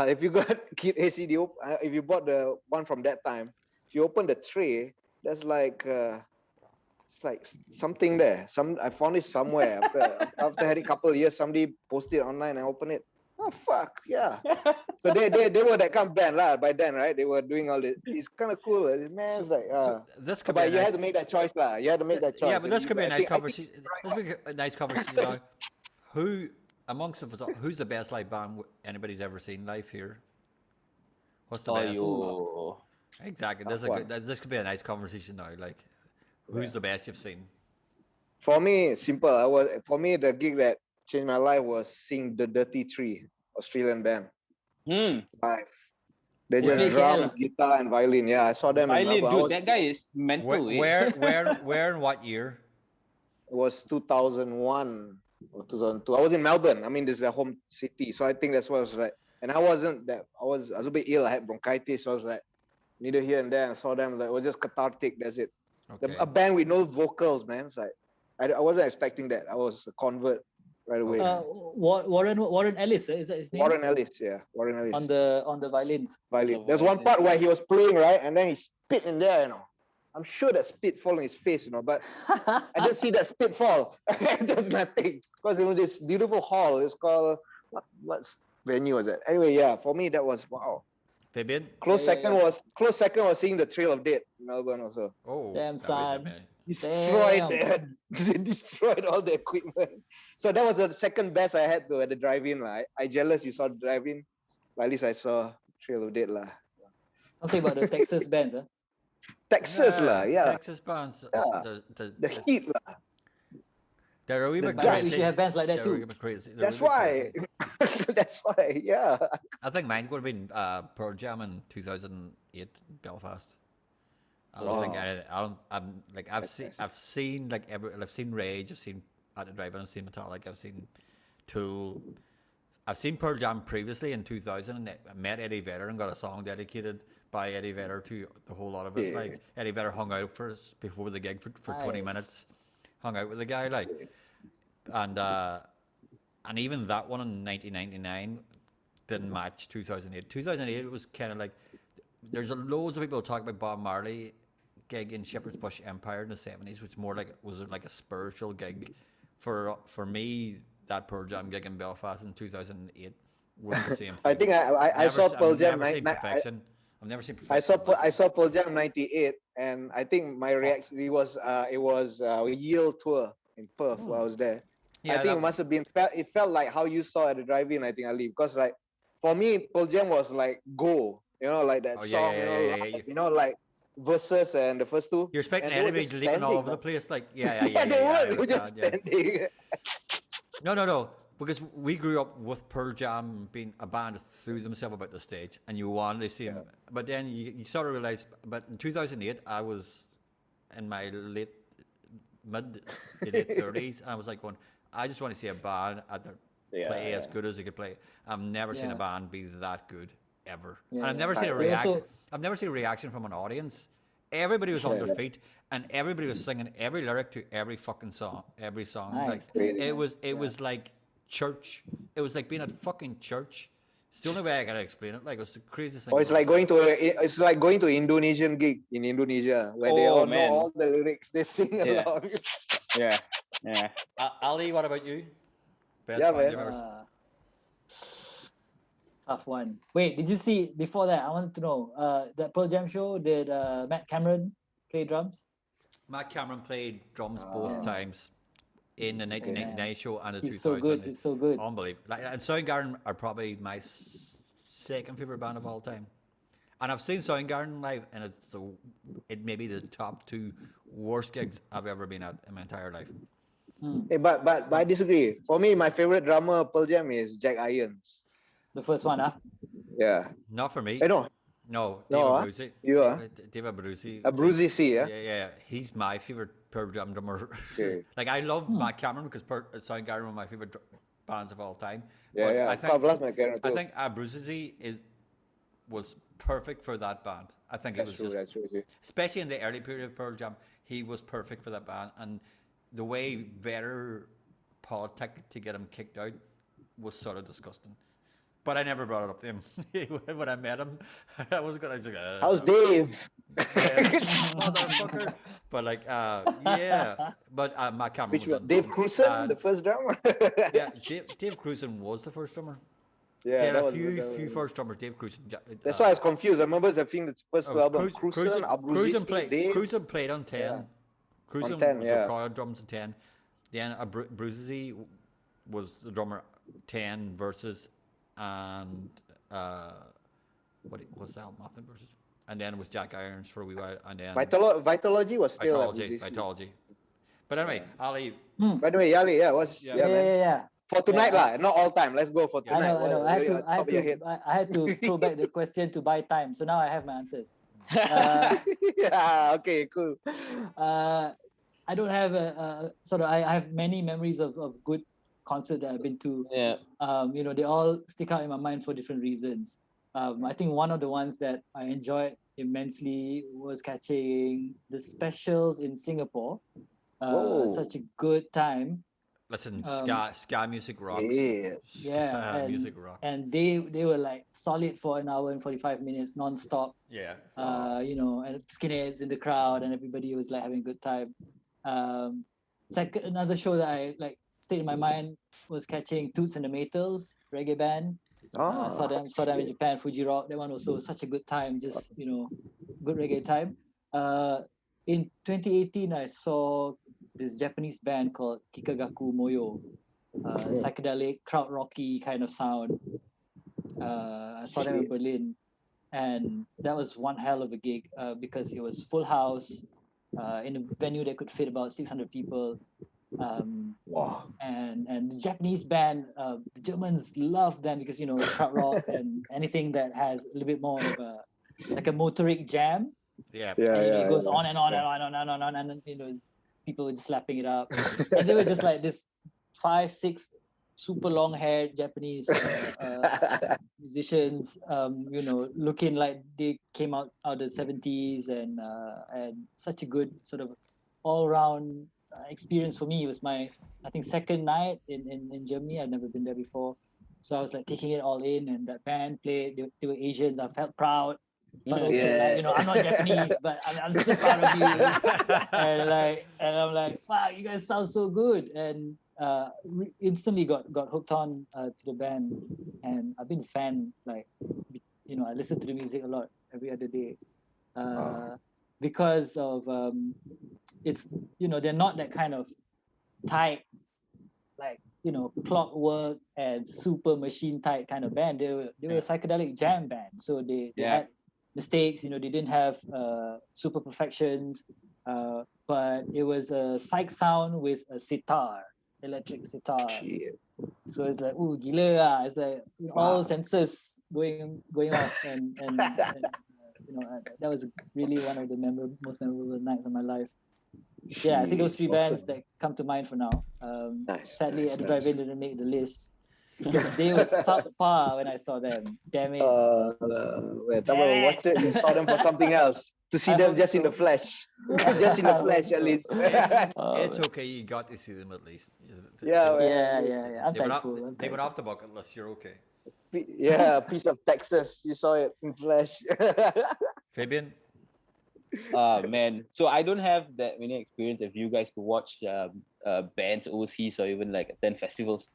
If you got Kid A CD, if you bought the one from that time, if you open the tray, there's like it's like something there. I found it somewhere after had it a couple of years. Somebody posted it online. I opened it. Oh fuck yeah! So they were that kind of band lah by then, right? They were doing all this. It's kind of cool. Man, it's like this could but be you had to make that choice lah. You had to make that choice. Yeah, but this could be a nice conversation. This could be a nice conversation. Now. Who amongst us, who's the best live band anybody's ever seen live here? What's the best? Exactly. This could be a nice conversation now. Like, who's the best you've seen? For me, simple. For me the gig that changed my life was seeing the Dirty Three, Australian band. Live. They just drums, guitar, and violin. Yeah, I saw them. Violin, dude, that guy is mental. Where, and what year? It was 2001 or 2002. I was in Melbourne. I mean, this is a home city, so I think that's what I was like. And I was a bit ill. I had bronchitis, so I was like, neither here and there. I saw them. Like, it was just cathartic. That's it. Okay. A band with no vocals, man. It's like I wasn't expecting that. I was a convert right away. Warren Ellis, is that his name? Warren Ellis, yeah. Warren Ellis. On the violins. Violin. There's one part where he was playing, right? And then he spit in there, I'm sure that spit fall on his face, but I didn't see that spit fall. There's nothing. Because it was this beautiful hall. It's called, what venue was it? Anyway, yeah, for me, that was, wow. Fabian? Close second was seeing the Trail of Death in Melbourne also. Oh, damn, son. They destroyed all the equipment. So that was the second best I had at the drive-in. I jealous you saw the drive-in. But at least I saw Trail of Death. Something about the Texas bands, huh? Texas, yeah. Texas bands. Yeah. The heat, They're a wee bit crazy. We should have bands like that too. That's why. That's why, yeah. I think mine would have been Pearl Jam in 2008 Belfast. I've seen Rage, I've seen At the Drive-In, I've seen Metallica, I've seen Tool, I've seen Pearl Jam previously in 2000, and I met Eddie Vedder and got a song dedicated by Eddie Vedder to the whole lot of us. Like, Eddie Vedder hung out for us before the gig for 20 minutes, hung out with the guy, and even that one in 1999 didn't match 2008. 2008 was kind of like, there's loads of people talking about Bob Marley gig in Shepherd's Bush Empire in the 70s, which was like a spiritual gig. For me, that Pearl Jam gig in Belfast in 2008 was the same thing. I think I saw Pearl Jam. I've never seen perfection. I saw Pearl Jam '98, and I think my reaction it was a Yale tour in Perth while I was there. Yeah, I think it must have been. It felt like how you saw at the drive-in. I think I leave because for me, Pearl Jam was like Go. Like that song. Like Versus and the first two. You're expecting everybody leaping all over the place, like they were just standing. No, because we grew up with Pearl Jam being a band that threw themselves about the stage, and you wanted to see them. But then you sort of realize. But in 2008, I was in my mid to late 30s, and I was like going, I just want to see a band play as good as they could play. I've never seen a band be that good ever. And I've never seen a reaction. I've never seen a reaction from an audience. Everybody was on their feet, and everybody was singing every lyric to every fucking song, every song. Nice. It was like church. It was like being at fucking church. It's the only way I can explain it. Like, it was the craziest thing. It's like going to Indonesian gig in Indonesia where they all know all the lyrics. They sing along. Yeah. Ali, what about you? Best man. Tough one. Wait, did you see before that? I wanted to know that Pearl Jam show. Did Matt Cameron play drums? Matt Cameron played drums both times in the 1999 show and the 2000. He's so good. Unbelievable. And Soundgarden are probably my second favorite band of all time. And I've seen Soundgarden live, and it may be the top 2 worst gigs I've ever been at in my entire life. Hey, but I disagree. For me, my favorite drummer of Pearl Jam is Jack Irons. The first one, huh? Yeah. Not for me. No. No, No, David ah? Brucey. You are? David Brucey. Brucey C, yeah? Yeah. He's my favorite Pearl Jam drummer. Okay. Like I love Matt Cameron because Soundgarden are one of my favorite bands of all time. Yeah, But yeah. I've lost my camera I too. think Brucey was perfect for that band. I think it was just, That's true. especially in the early period of Pearl Jam, he was perfect for that band. And the way Vedder politicked to get him kicked out was sort of disgusting. But I never brought it up to him when I met him. I was gonna like, How's Dave? motherfucker. But like, yeah. But Matt Cameron Which was one? on Dave drums. Cruson, the first drummer? Yeah, Dave Cruson was the first drummer. Yeah, They had that a was- few that was- few first drummers. Dave Cruson. That's why I was confused. I remember the thing that's first album. Cruson played. Dave. Cruson played on 10. Yeah. Cruson On 10, was yeah. recorded drums on 10. Then Brucey was the drummer 10 versus, and what was that? Nothing versus. And then it was Jack Irons for a wee while, and then Vitalogy was still Vitalogy. But anyway, Ali. By the way, Yali, what's Yeah. man. Yeah. For tonight, Yeah, not all time. Let's go for I tonight. know. I had to throw back the question to buy time. So now I have my answers. Yeah, okay, cool. I don't have a sort of. I have many memories of good concerts that I've been to. Yeah. They all stick out in my mind for different reasons. I think one of the ones that I enjoyed immensely was catching the specials in Singapore. Whoa. Such a good time. Listen, ska music rocks. Yeah. Yeah, music rocks. and they were like solid for an hour and 45 minutes non-stop. Yeah. And skinheads in the crowd and everybody was like having a good time. Another show that I like stayed in my mind was catching Toots and the Maytals, reggae band. Saw them in Japan, Fuji Rock. That one was also such a good time, just good reggae time. In 2018 I saw this Japanese band called Kikagaku Moyo, psychedelic, krautrocky rocky kind of sound. I saw them in Berlin, and that was one hell of a gig because it was full house in a venue that could fit about 600 people. Wow. And the Japanese band, the Germans love them because krautrock and anything that has a little bit more of a motoric jam. Yeah. It goes on and on and on, and people were just slapping it up, and they were just like this 5-6 super long haired Japanese musicians, looking like they came out of the 70s, and such a good sort of all round experience for me. It was my, I think, second night in Germany. I'd never been there before, so I was like taking it all in, and that band played. They were Asians. I felt proud. But also, I'm not Japanese, but I'm still proud of you. and I'm like, wow, you guys sound so good. And instantly got hooked on to the band. And I've been a fan, I listen to the music a lot every other day. Because of, it's, they're not that kind of tight, clockwork and super machine tight kind of band. They were a psychedelic jam band. So they had mistakes, they didn't have super perfections, but it was a psych sound with a sitar, electric sitar. Shit. So it's like, ooh, gila lah. It's like all senses going off, and that was really one of the most memorable nights of my life. Yeah, I think those three bands that come to mind for now. Sadly, at the drive-in didn't make the list because they were subpar when I saw them. Damn it. Watch it. You saw them for something else. To see them just in the flesh. Just in the flesh, at least. It's okay. You got to see them at least. Yeah. I'm thankful. They went off the bucket list. You're okay. Yeah, a piece of Texas. You saw it in flesh. Fabian? Man, so I don't have that many experience of you guys to watch bands overseas or even attend festivals.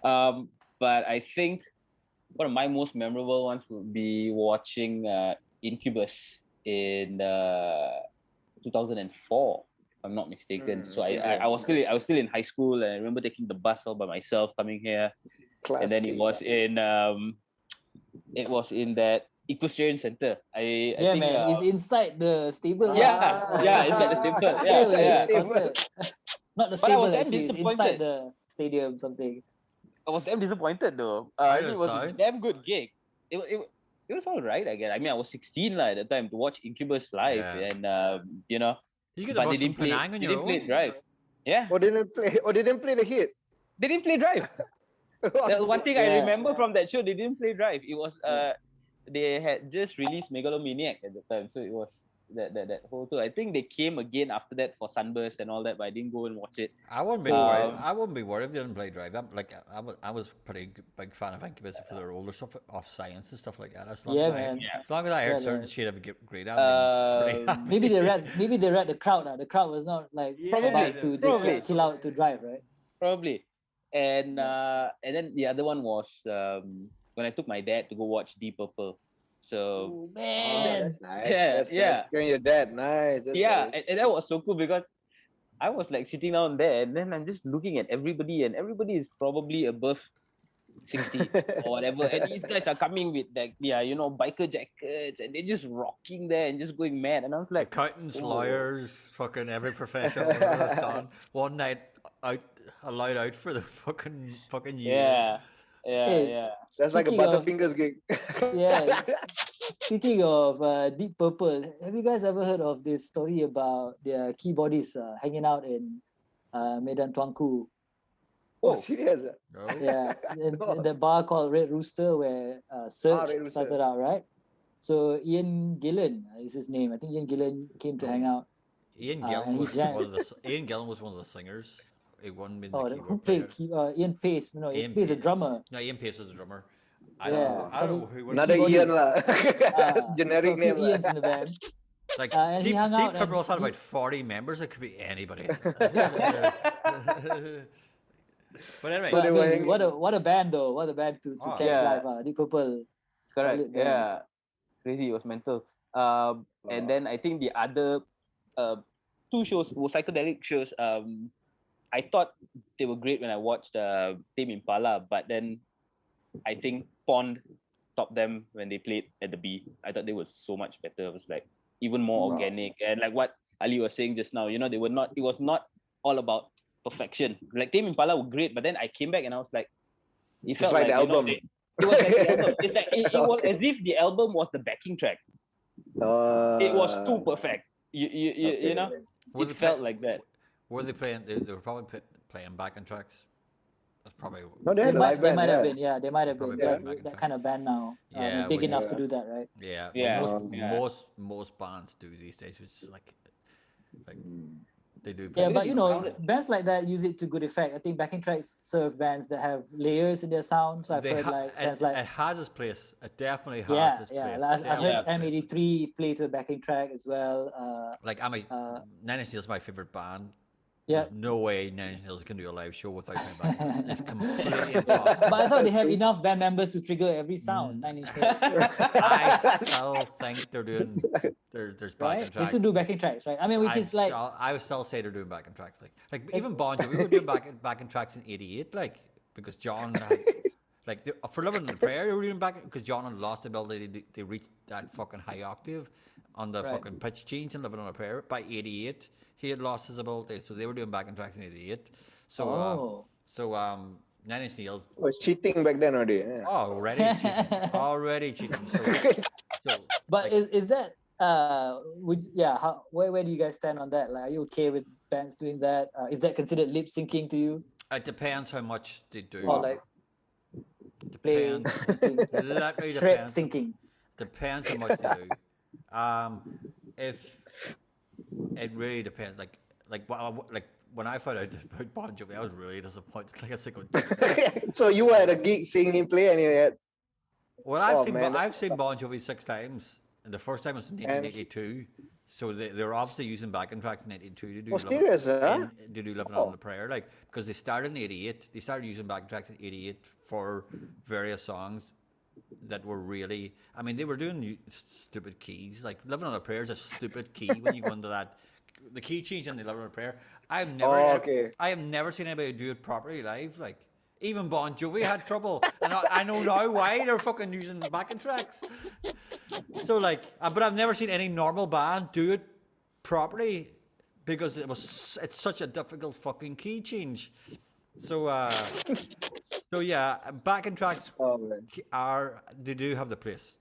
But I think one of my most memorable ones would be watching Incubus in 2004, if I'm not mistaken. So I was still in high school, and I remember taking the bus all by myself coming here. Classic. And then it was in that Equestrian Center. I think, man, it's inside the stable. Inside the stable. Yeah. Not the stable, actually. It's inside the stadium, something. I was damn disappointed though. Right it was a aside. damn good gig. It it was all right, I guess. I mean, I was 16 at the time to watch Incubus live, Yeah. and you know, You get a but bus they from didn't play. Penang on They your didn't play own. Drive. Yeah, Or they didn't play the hit. they didn't play Drive. That's one thing I remember from that show. They didn't play Drive. It was they had just released Megalomaniac at the time, so it was that whole tour. I think they came again after that for Sunburst and all that, but I didn't go and watch it. I wouldn't be So- worried. I wouldn't be worried if they didn't play Drive. I was pretty big fan of Incubus for their older stuff, off Science and stuff like that. As long Yeah, as man. as long as I heard Yeah, certain man. shit of a great album, pretty happy. Maybe they read the crowd. The crowd was not like Yeah, about to probably. just chill out to drive, right? Probably. And then the other one was when I took my dad to go watch Deep Purple. So Oh, Oh, man. that's nice. Yeah, That's yeah. nice. Hearing your dad, nice. That's yeah, nice. and that was so cool because I was like sitting down there and then I'm just looking at everybody and everybody is probably above 60 or whatever. And these guys are coming with like, biker jackets and they're just rocking there and just going mad. And I was like, Accountants, oh. lawyers, fucking every profession under the sun. One night out, allowed out for the fucking year. Yeah, Hey, yeah. That's like a Speaking of- Butterfingers gig. Yeah. Speaking of Deep Purple, have you guys ever heard of this story about their keyboardists hanging out in Medan Tuanku? Oh, serious? No? Yeah, in the bar called Red Rooster where Search Red Rooster. started out, right? So Ian Gillan is his name. I think Ian Gillan came to hang out. Ian and Gillan he was jammed. one of the Ian Gillan was one of the singers. He won me the Oh, keyboard who player. played Ian Pace? No, Ian Ian Pace, the Pace. drummer. No, Ian Pace was the drummer. Yeah, I don't know who was Another Keyboardist. Ian lah. Ah, Generic got a few name lah. Ians in the band. like and he Deep, hung Deep out Purple and had he- about 40 members. It could be anybody. But anyway, So But they I were mean, hanging- what a band though! What a band to Oh, catch yeah. live. Deep Purple. Correct. solid band. Yeah. Crazy. It was mental. And then I think the other two shows were psychedelic shows. I thought they were great when I watched Tame Impala, but then I think Pond topped them when they played at the B. I thought they were so much better. It was like even more Wow. organic. And like what Ali was saying just now, they were not, it was not all about perfection. Like Tame Impala were great, but then I came back and I was like, it It's felt like the album. it was like the album. It's like, it was as if the album was the backing track. It was too perfect. You know, Were it they felt play- like that. were they playing? They were probably playing backing tracks. That's probably. No, they They had a might, live they band. might have Yeah. been, yeah, they might have been. Probably They're been back in that time. kind of band now. Yeah, big which enough is- to do that, right? Yeah, Yeah, Most, yeah. most bands do these days. It's like they do. Yeah, Because but you you know, found bands like that use it to good effect. I think backing tracks serve bands that have layers in their sound. So I've They heard ha- like it, bands like it has its place. It definitely has yeah, its yeah. place. I've Definitely heard has its place. M83 play to a backing track as well. Like Nine Inch Nails is my favorite band. Yeah. There's no way Nine Inch Nails can do a live show without my backing. It's completely impossible. But I thought they have enough band members to trigger every sound. 9 Inch Nails, I still think they're doing. There's backing right? They tracks. still do backing tracks, right? I mean, which is like I would still say they're doing backing tracks. Like even Bon Jovi were doing backing tracks in '88. Like because John had, for Living in the Prayer they were doing back because John had lost the ability to reach that fucking high octave on the Right. fucking pitch change in Living on a Prayer. By '88 he had lost his ability, so they were doing backing tracks in '88. So Nine Inch Nails. Oh, it's cheating back then already. Yeah. Already cheating. So But like- is that where do you guys stand on that? Like, are you okay with bands doing that? Is that considered lip syncing to you, it depends how much they do. or like play Depends. syncing, Literally shred depends. syncing? Depends how much they do. If it really depends, like when I found out about Bon Jovi, I was really disappointed. Like I was like, So you were at a gig seeing him play and you had well, I've Oh, seen man. I've seen Bon Jovi 6 times, and the first time was in 1982. So they're obviously using backing tracks in '82 to do serious, huh? to do Living Oh. on the Prayer, like because they started in '88. They started using backing tracks in '88 for various songs that were really. I mean, they were doing stupid keys. Like Living on a Prayer is a stupid key when you go into that. The key change in the Living on a Prayer. I have never seen anybody do it properly live. Like even Bon Jovi had trouble, and I know now why they're fucking using backing tracks. So like, but I've never seen any normal band do it properly because it's such a difficult fucking key change. So so yeah, backing tracks oh man. they do have the place.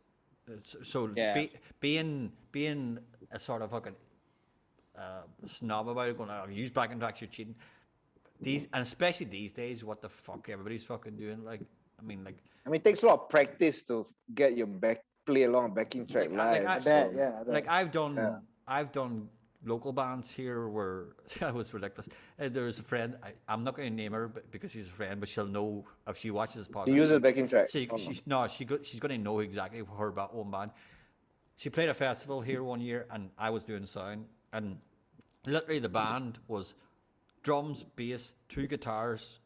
So Yeah. being a sort of fucking snob about it, going, "Oh, use backing tracks, you're cheating." And especially these days, what the fuck everybody's fucking doing. Like, I mean, it takes a lot of practice to get your play along backing track live. I bet, so- yeah. I bet. like I've done local bands here where that was ridiculous. There's a friend. I'm not going to name her because she's a friend, but she'll know if she watches this podcast. She uses backing track. She's going to know exactly her own band. She played a festival here one year, and I was doing sound, and literally the band was drums, bass, 2 guitars,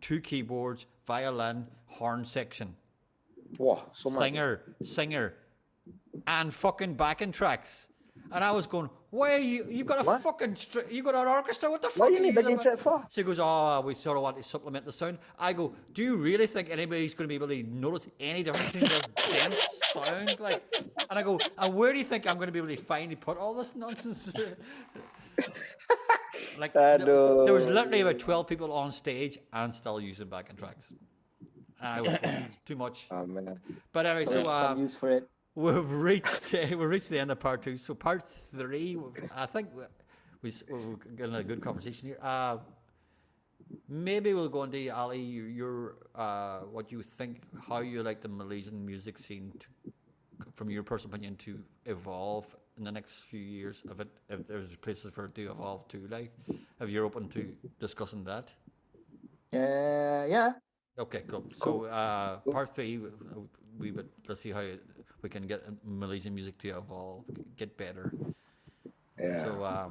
2 keyboards, violin, horn section, Wow, so much. singer, and fucking backing tracks. And I was going, why are you've got a What? fucking, you've got an orchestra, what the fuck What do are you need using backing track for? She goes, oh, we sort of want to supplement the sound. I go, do you really think anybody's going to be able to notice any difference between this dense sound? Like, and I go, and where do you think I'm going to be able to finally put all this nonsense? Like, there was literally about 12 people on stage and still using backing tracks. I was going, it's too much. Oh man. But anyway, There's some use for it. we've reached the end of part 2. So part 3, I think we're getting a good conversation here. Maybe we'll go into Ali, your what you think, how you like the Malaysian music scene, from your personal opinion, to evolve in the next few years. If there's places for it to evolve too, like, if you're open to discussing that. Yeah. Okay, cool. So part 3, let's see how we can get Malaysian music to evolve, get better. Yeah. So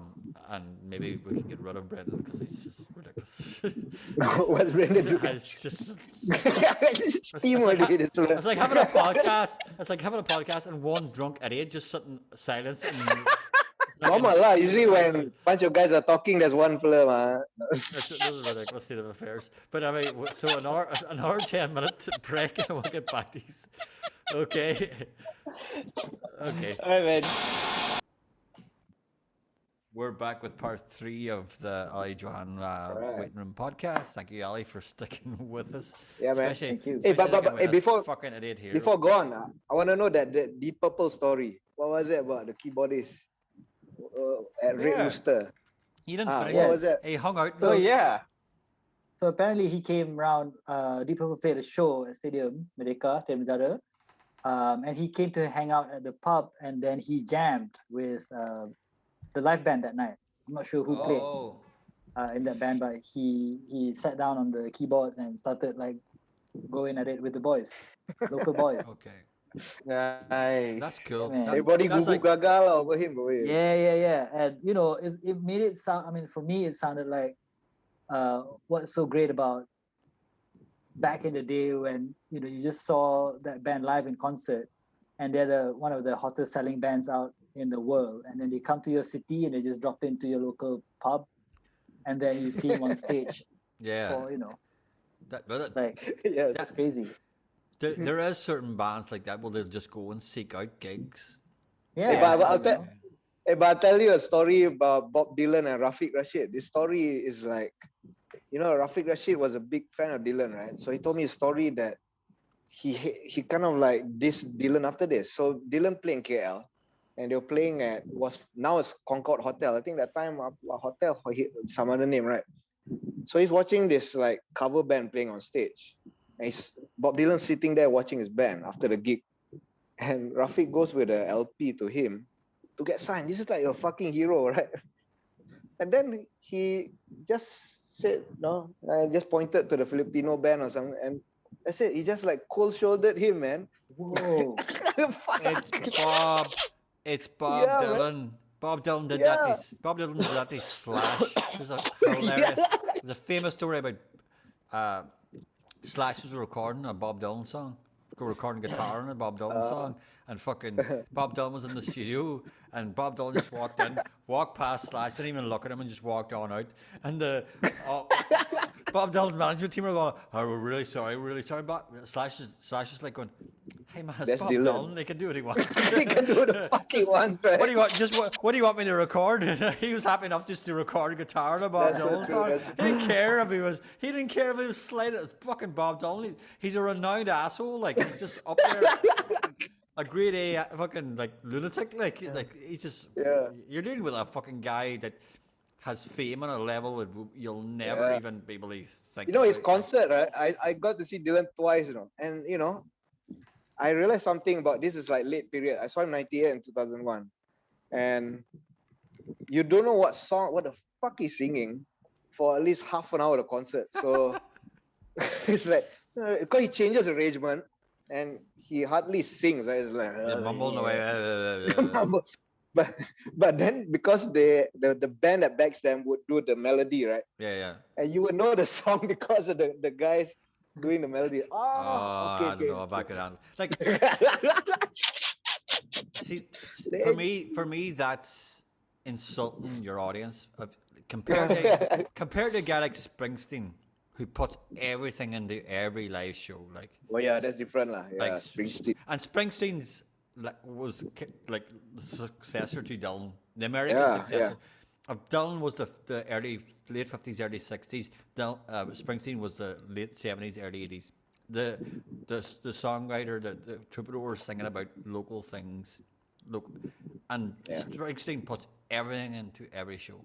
and maybe we can get rid of Brendan because he's just ridiculous. What's Brendan doing? It's just Steam already. it's like having a podcast. It's like having a podcast and one drunk idiot just sitting silence and. Normal lah. Usually when a bunch of guys are talking, there's one fella. This is a ridiculous state of affairs. But I mean, so an hour 10-minute break, and we'll get back to these. Okay. Okay. All right, man. We're back with part 3 of the Ali Johan Waiting Room podcast. Thank you, Ali, for sticking with us. Yeah, man. Especially, Thank you. Hey, but especially with this before fucking idiot here. before go on, I want to know that the Deep Purple story. What was it about the keyboardist at Red Yeah. Rooster? He didn't finish what it. was that? He hung out. So yeah. So apparently he came around, Deep Purple played a show at Stadium Merdeka, Stadium Negara. And he came to hang out at the pub, and then he jammed with the live band that night. I'm not sure who played in that band, but he sat down on the keyboards and started like going at it with the boys, local boys. Okay. Nice. That's cool. Man. Everybody that's gugu gagal over him, bro. Yeah. And you know, it made it sound. I mean, for me, it sounded like what's so great about back in the day when you just saw that band live in concert, and they're one of the hottest selling bands out in the world, and then they come to your city and they just drop into your local pub, and then you see them on stage. Yeah. For, Like, Yes. that's crazy. there is certain bands like that where they'll just go and seek out gigs. Yeah. Hey, but absolutely. I'll tell you a story about Bob Dylan and Rafiq Rashid. This story is like, Rafiq Rashid was a big fan of Dylan, right? So he told me a story that he kind of like dissed Dylan after this. So Dylan played in KL, and they were playing at now it's Concord Hotel. I think that time a hotel or some other name, right? So he's watching this like cover band playing on stage, and Bob Dylan sitting there watching his band after the gig, and Rafiq goes with a LP to him to get signed. This is like a fucking hero, right? And then he just said, no, I just pointed to the Filipino band or something, and I said, he just like cold-shouldered him, man. Whoa. It's Bob Yeah, Dylan. Man. Bob Dylan did Yeah. that. Bob Dylan did that to Slash. There's a hilarious. There's a famous story about Slash was recording a Bob Dylan song, recording guitar on a Bob Dylan song, and fucking Bob Dylan was in the studio, and Bob Dylan just walked past Slash, didn't even look at him, and just walked on out. And the Bob Dylan's management team are going, "Oh, we're really sorry, but Slash is like going, hey man, it's That's Bob Dylan. Dylan. They can do what he wants. He can do the fucking one, right? What do you want? What do you want me to record? He was happy enough just to record a guitar on a Bob That's so Dylan true, song. that's He didn't care if he was slighted. It's fucking Bob Dylan. He's a renowned asshole. Like, he's just up there. a grade A fucking like lunatic. Like he's just you're dealing with a fucking guy that has fame on a level that you'll never even be able to think. You know, his about. concert, right? I got to see Dylan twice, you know, and you know, I realized something about this is like late period. I saw him 98 and 2001, and you don't know what the fuck he's singing for at least half an hour of the concert. So it's like because he changes arrangement and he hardly sings, right? It's like Mumble away. mumble. But then because the band that backs them would do the melody, right? Yeah. And you would know the song because of the guys doing the melody. I don't know if I could handle. Like, see, for me, that's insulting your audience. Compared to a guy like Springsteen, who puts everything into every live show, like. Well, yeah, that's different, lah. Yeah, like Springsteen. And Springsteen's was like the successor to Dylan, the American successor. Dylan was the late 50s, early 60s. Springsteen was the late 70s, early 80s. The songwriter, the troubadour singing about local things, and Springsteen puts everything into every show.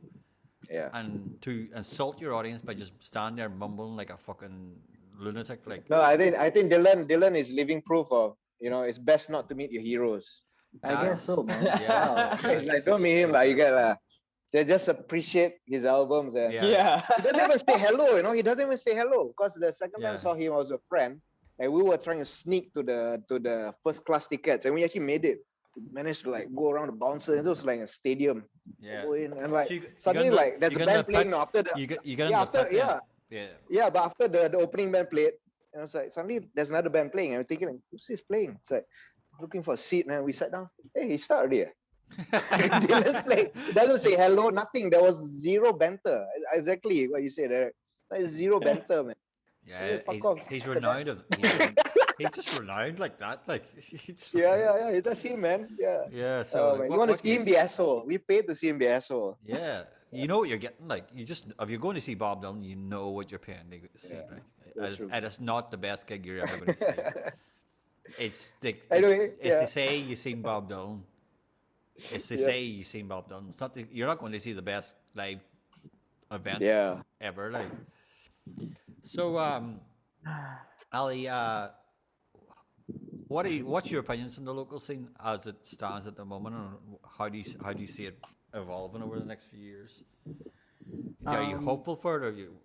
Yeah. And to insult your audience by just standing there mumbling like a fucking lunatic, like. No, I think Dylan is living proof of, you know, it's best not to meet your heroes. I guess so, man. Yeah. It's like, don't meet him, like, you get so just appreciate his albums. Yeah. He doesn't even say hello, you know. He doesn't even say hello because the second time I saw him, I was a friend, and we were trying to sneak to the first class tickets, and we actually made it. We managed to like go around the bouncer, and it was like a stadium. Yeah. Go in, and like So suddenly like there's a band playing after the but after the opening band played, and it's like suddenly there's another band playing, and we're thinking, who's this playing? It's like looking for a seat, and we sat down. Hey, he started here. Dylan's playing. It doesn't say hello, nothing. There was zero banter. Exactly what you said, Eric. Like zero banter, man. Yeah, he's renowned. He's just renowned like that. Like yeah. That's him, man. Yeah. Yeah. So like, you want to see him be asshole? We paid to see him be asshole. Yeah. You know what you're getting. Like you just if you're going to see Bob Dylan, you know what you're paying to see. And it's not the best gig you're ever going to see. It's to say you've seen Bob Dylan. It's to say you've seen Bob Dylan. It's not you're not going to see the best live event ever. Like. So, Ali, what's your opinions on the local scene as it stands at the moment, and how do you see it evolving over the next few years? Are you hopeful for it, or you?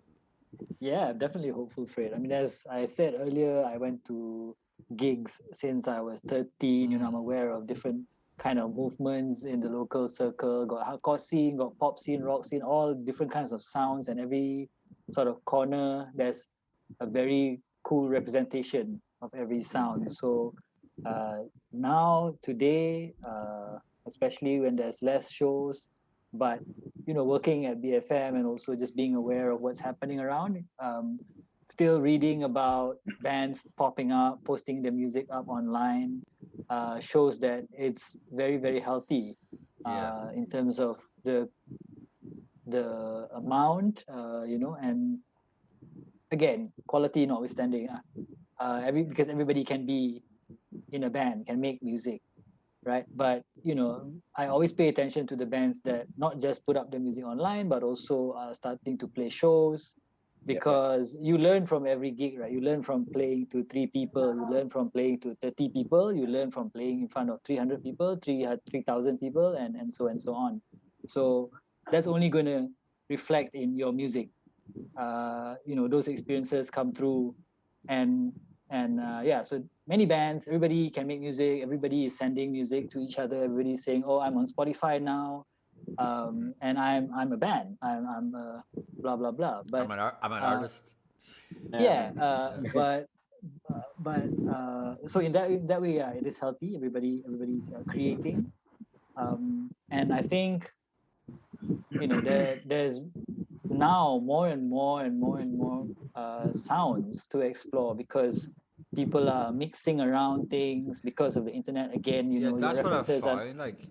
Yeah, I'm definitely hopeful for it. I mean, as I said earlier, I went to gigs since I was 13. You know, I'm aware of different kind of movements in the local circle. Got hardcore scene, got pop scene, rock scene, all different kinds of sounds, and every sort of corner there's a very cool representation of every sound. So now today, especially when there's less shows, but you know, working at BFM and also just being aware of what's happening around, still reading about bands popping up, posting their music up online, shows that it's very, very healthy in terms of the amount, you know, and again, quality notwithstanding, because everybody can be in a band, can make music, right? But you know, I always pay attention to the bands that not just put up their music online, but also are starting to play shows, because you learn from every gig, right? You learn from playing to 3 people, you learn from playing to 30 people, you learn from playing in front of 300 people, 3,000 people, and so on. So that's only going to reflect in your music. You know, those experiences come through, and so many bands, everybody can make music, everybody is sending music to each other, everybody's saying, oh, I'm on Spotify now, and I'm a band, I'm blah blah blah, but I'm an artist. But so in that way, it is healthy. Everybody's creating, and I think, you know, there's now more and more sounds to explore, because people are mixing around things because of the internet. Again, you know, that's what I references found. Like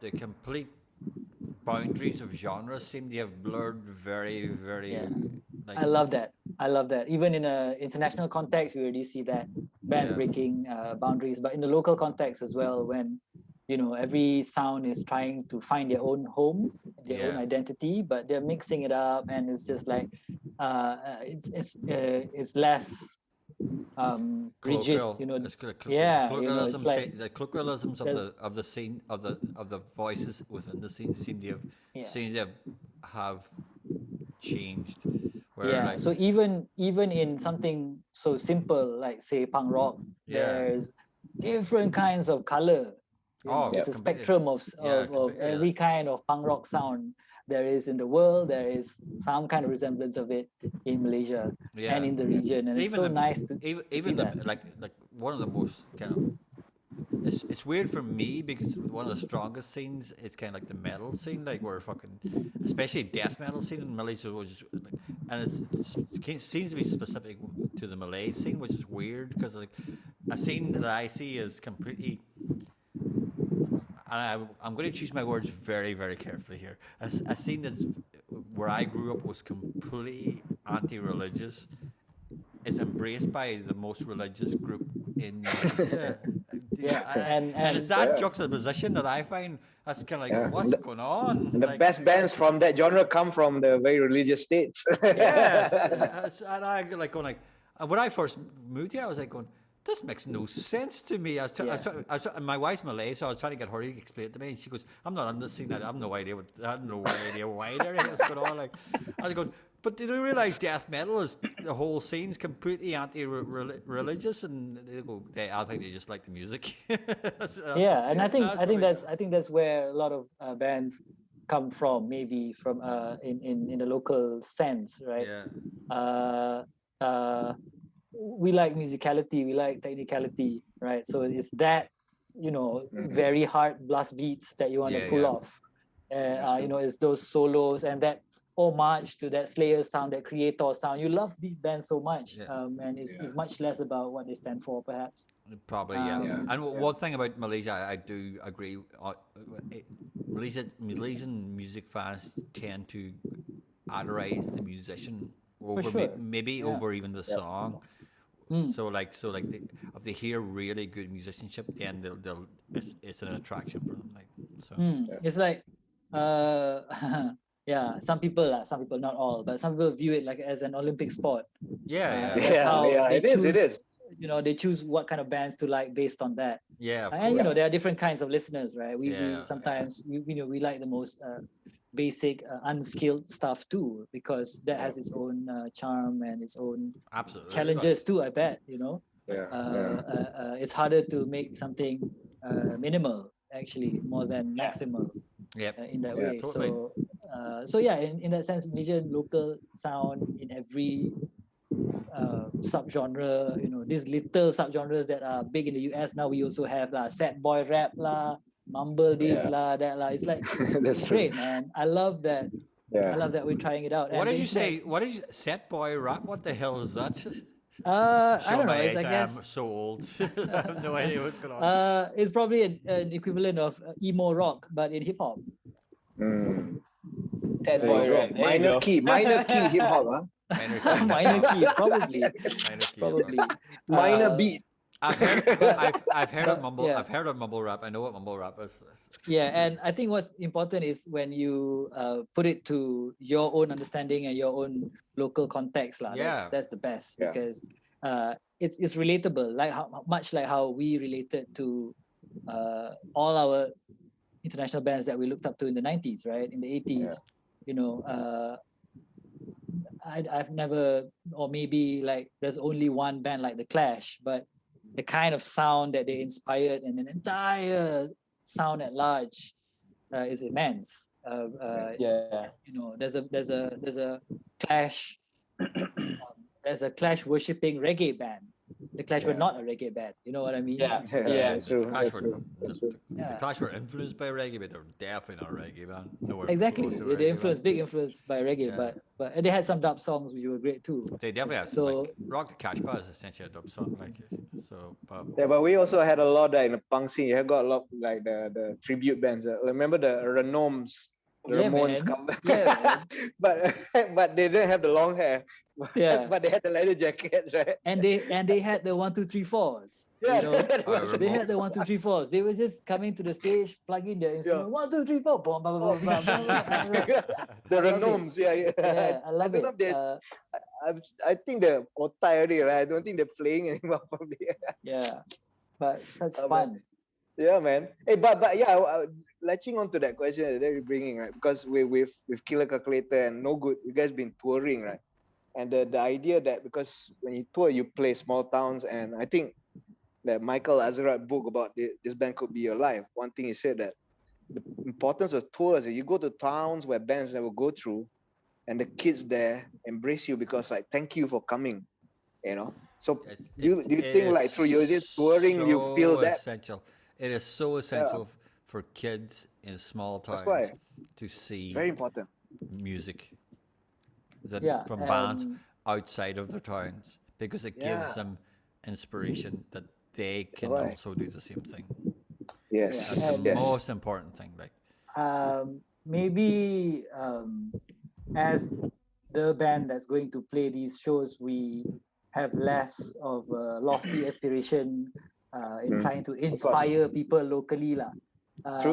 the complete boundaries of genres seem to have blurred very, very. I love that. I love that. Even in an international context, we already see that bands breaking boundaries, but in the local context as well, when every sound is trying to find their own home, their own identity, but they're mixing it up, and it's just like it's less rigid. Colloquialisms, it's like the colloquialisms of the scene of the voices within the scene seem to have changed. So even in something so simple like say punk rock, there's different kinds of color. It's a spectrum of every kind of punk rock sound there is in the world. There is some kind of resemblance of it in Malaysia and in the region, and it's so nice to see that. Like one of the most kind of it's weird for me because one of the strongest scenes is kind of like the metal scene, like where especially death metal scene in Malaysia, and it seems to be specific to the Malay scene, which is weird because like a scene that I see is completely, and I'm going to choose my words very, very carefully here. A scene that's where I grew up was completely anti-religious. It's embraced by the most religious group in Malaysia. And it's that juxtaposition that I find that's kind of like what's going on. And the best bands from that genre come from the very religious states. Yes, and I when I first moved here, I was like going, this makes no sense to me. And my wife's Malay, so I was trying to get her to explain it to me, and she goes, "I'm not understanding that. I have no idea why everything's going on." Like, I was going, but did you realize death metal is the whole scene's completely anti-religious, and they go, I think they just like the music. And I think that's where a lot of bands come from, maybe from in the local sense, right? We like musicality, we like technicality, right? So it's that very hard blast beats that you want to pull off. It's those solos and that homage to that Slayer sound, that Creator sound. You love these bands so much, and it's much less about what they stand for, perhaps. Probably, And one thing about Malaysia, I do agree. Malaysian music fans tend to idolize the musician over maybe over even the song. So if they hear really good musicianship, then it's an attraction for them. It's like some people, not all, but some people view it like as an Olympic sport. It is. They choose what kind of bands to like based on that. And there are different kinds of listeners, right? We sometimes we like the most basic unskilled stuff too, because that has its own charm and its own challenges too, I bet. It's harder to make something minimal actually more than maximal in that way. Totally. So in that sense, Malaysian local sound in every subgenre, these little subgenres that are big in the US now, we also have sad boy rap mumble this that it's like that's great, man. I love that. I love that we're trying it out. What did you say? What did you set boy rap? What the hell is that? I don't know. I guess I'm so old. I have no idea what's going on. It's probably an equivalent of emo rock, but in hip hop. Set boy rap. Minor key hip hop, huh? Minor key, probably. Minor beat. I've heard of mumble. I've heard of mumble rap. I know what mumble rap is. And I think what's important is when you put it to your own understanding and your own local context, that's the best because it's relatable. Much like how we related to all our international bands that we looked up to in the 90s, right? In the 80s, I've never, or maybe there's only one band like The Clash, but the kind of sound that they inspired and an entire sound at large is immense. There's a Clash there's a Clash worshipping reggae band. The Clash were not a reggae band. You know what I mean? That's true. The Clash were influenced by reggae, but they're definitely not a reggae band. Exactly. They influenced, big influence by reggae, but they had some dub songs which were great too. They definitely had some. Rock the Casbah is essentially a dub song, but we also had a lot in the punk scene. You have got a lot like the tribute bands. Remember the Ramones? Ramones come. Yeah, but they didn't have the long hair. Yeah. But they had the leather jackets, right? And they had the 1, 2, 3, 4s. Yeah, You know, I they had the 1, 2, 3, 4s. They were just coming to the stage, plugging their instrument. 1, 2, 3, 4. Boom, blah, blah, blah, blah, blah, blah. I love it. the I love it. renoms, yeah. Yeah, I love don't know it. if I think they're otai already, right? I don't think they're playing anymore, probably. Yeah, but such Oh, fun. Yeah, man. Hey, but yeah, latching on to that question that you're bringing, right? Because with Killeur Calculator and No Good, you guys been touring, right? And the idea that because when you tour, you play small towns, and I think that Michael Azerrad book about this band could be your life. One thing he said that the importance of tours is you go to towns where bands never go through, and the kids there embrace you because like thank you for coming, you know. So do you think like through your this touring you feel so that? essential. It is so essential for kids in small That's towns why to see very important. music Yeah, from bands and outside of their towns because it gives Yeah. them inspiration that they can Why? also do the same thing. Yes. That's the and Yes. most important thing. Like, maybe as the band that's going to play these shows, we have less of a lofty aspiration in trying to inspire people locally lah.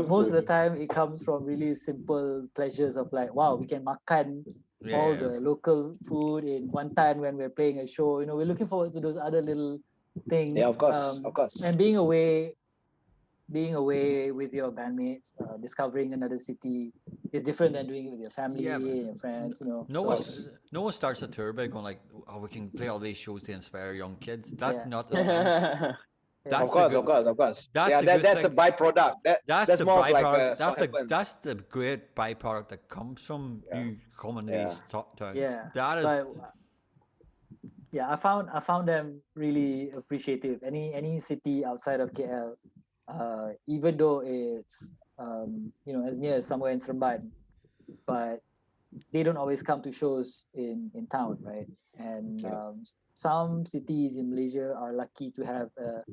Most of the time it comes from really simple pleasures of like, wow, we can makan all the local food in Kuantan when we're playing a show. You know, we're looking forward to those other little things. Yeah, of course. And being away with your bandmates, discovering another city is different than doing it with your family and your friends. You know, no one starts a tour by going like, "Oh, we can play all these shows to inspire young kids." That's Yeah. not the thing. That's Of course. That's Yeah, the good that's a thing. byproduct. That's the more of like byproduct. That's the great byproduct that comes from you coming to these top towns. Yeah. That is. But, yeah, I found them really appreciative. Any city outside of KL, even though it's as near as somewhere in Seremban, but they don't always come to shows in town, right? And some cities in Malaysia are lucky to have a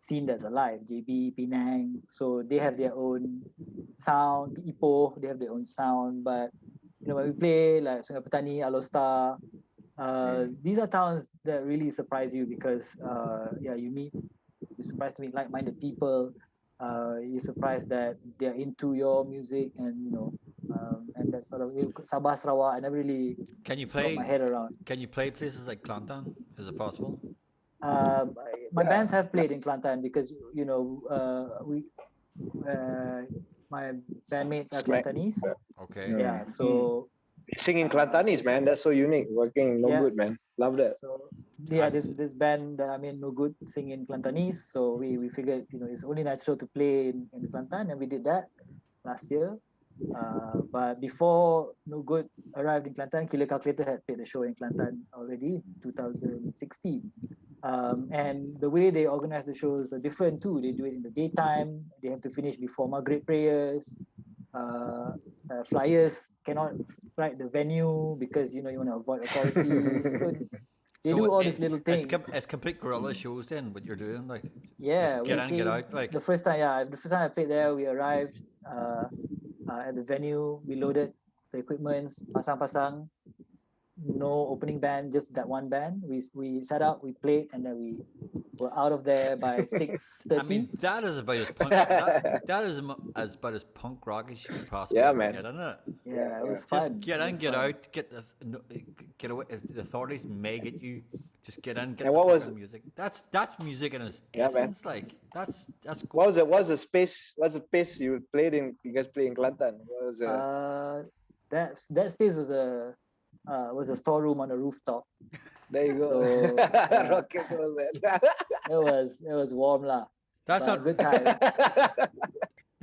scene that's alive. JB, Penang, so they have their own sound. Ipoh, they have their own sound. But when we play like Sungai Petani, Alostar, these are towns that really surprise you because you're surprised to meet like-minded people. You're surprised that they're into your music and and that sort of Sabah, Sarawak. I never really Can you got play? my head around. Can you play places like Kelantan? Is it possible? My bands have played in Kelantan because my bandmates are Kelantanese. Okay. Yeah, so singing Kelantanese, man, that's so unique. Working No Good, man, love that. So this band that I'm in, No Good, sing in Kelantanese. So we figured it's only natural to play in Kelantan, and we did that last year. But before No Good arrived in Kelantan, Killeur Calculator had played a show in Kelantan already, 2016. And the way they organize the shows are different too. They do it in the daytime. They have to finish before Maghrib prayers. Flyers cannot strike the venue because you want to avoid authorities. So they do all these little things. It's complete guerrilla shows then. What you're doing, like get in, get out. Like the first time I played there, we arrived at the venue. We loaded the equipment, pasang. No opening band, just that one band. We set up, we played, and then we were out of there by 6:30. I mean, that is about as punk. that is about as punk rock as you could possibly man. get, isn't it? Yeah, it was Just fun. get in, get out, get away. The authorities may get you. Just get in, get And the what was- fucking music. That's music in its Yeah, man. essence. Like that's cool. What was the space? What's the space you played in? You guys played in Kelantan. What was That space was a storeroom on a rooftop. there you go. So, yeah. Rock and roll, man. It was warm lah. That's But not a good time.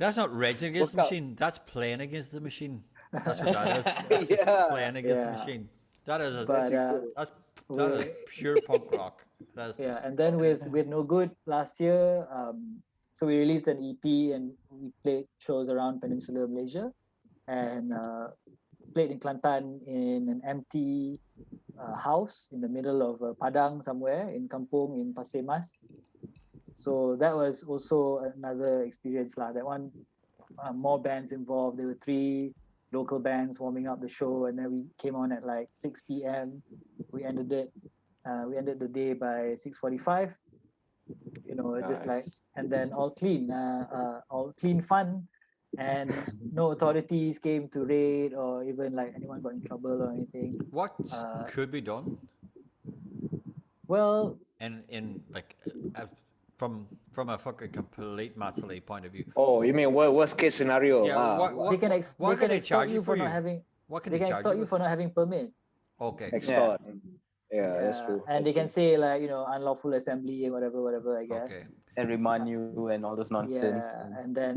That's not raging against the Workout. machine. That's playing against the machine. That's what that is. That's Yeah. playing against the Yeah. machine. That is But that is pure punk rock. That is yeah, and then with No Good last year, so we released an EP and we played shows around Peninsular Malaysia, and played in Kelantan in an empty house in the middle of Padang somewhere in Kampung in Pasir Mas. So that was also another experience lah. That one, more bands involved. There were 3 local bands warming up the show, and then we came on at like 6 p.m. We ended the day by 6:45. Just like, and then all clean fun, and no authorities came to raid or even like anyone got in trouble or anything. What could be done? Well, in like from a fucking complete Matsali point of view. Oh, you mean worst case scenario? Yeah, they can extort you for not having. What can they can charge extort you you for not having permit. Okay. Extort. Yeah, that's true. And they can say like unlawful assembly and whatever, I guess. Okay. And remind you and all those nonsense. Yeah, and then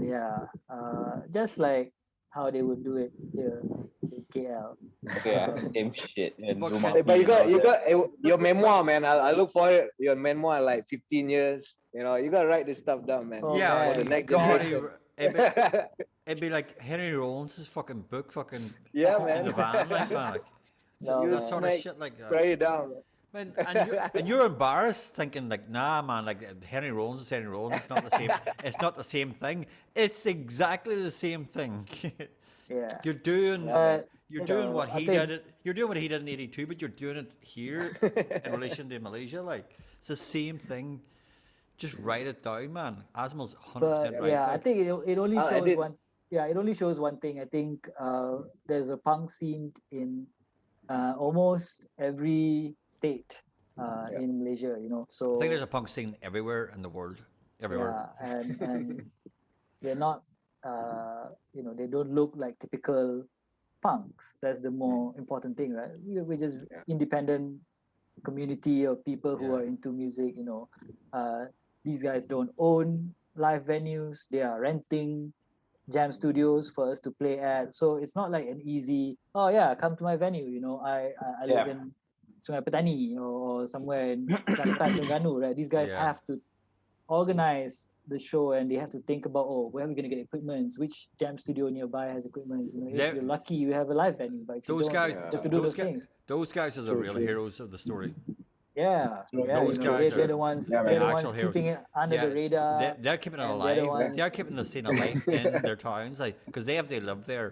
just like how they would do it here in KL. Yeah, same shit. And But But you got your memoir, man. I look for it. Your memoir, like 15 years. You got to write this stuff down, man. Oh, Yeah, man. For the next God, generation. it'd be like Henry Rollins' fucking book, fucking Yeah, in man. the van, like man, like No, You that sort of make- shit, like that. Write it down. Man, and you're embarrassed thinking like, nah, man, like Henry Rollins is Henry Rollins. It's not the same. It's not the same thing. It's exactly the same thing. Yeah. You're doing you doing know, what I he think- did. You're doing what he did in '82, but you're doing it here in relation to Malaysia. Like it's the same thing. Just write it down, man. Asmal's 100% But right. I like, think it only I shows did- one. Yeah, it only shows one thing. I think there's a punk scene in almost every state in Malaysia. So I think there's a punk scene everywhere in the world. Everywhere. yeah, and they're not. They don't look like typical punks. That's the more important thing, right? We're just independent community of people who Yeah. are into music. These guys don't own live venues. They are renting jam studios for us to play at. So it's not like an easy, come to my venue. I live Yeah. in Sungai Petani or somewhere in Kelantan, Terengganu, right? These guys Yeah. have to organize the show, and they have to think about, where are we going to get equipment? Which jam studio nearby has equipment? If They're- you're lucky, you have a live venue. But if you Those don't, guys, you have to do those guys, things. those guys are the True, real true. heroes of the story. Yeah, Those guys they're are- the ones. Yeah, they're man. the ones Actual heroes. keeping it under the radar. They're keeping it and they're the alive. ones- They're keeping the scene alive in their towns, like because they live there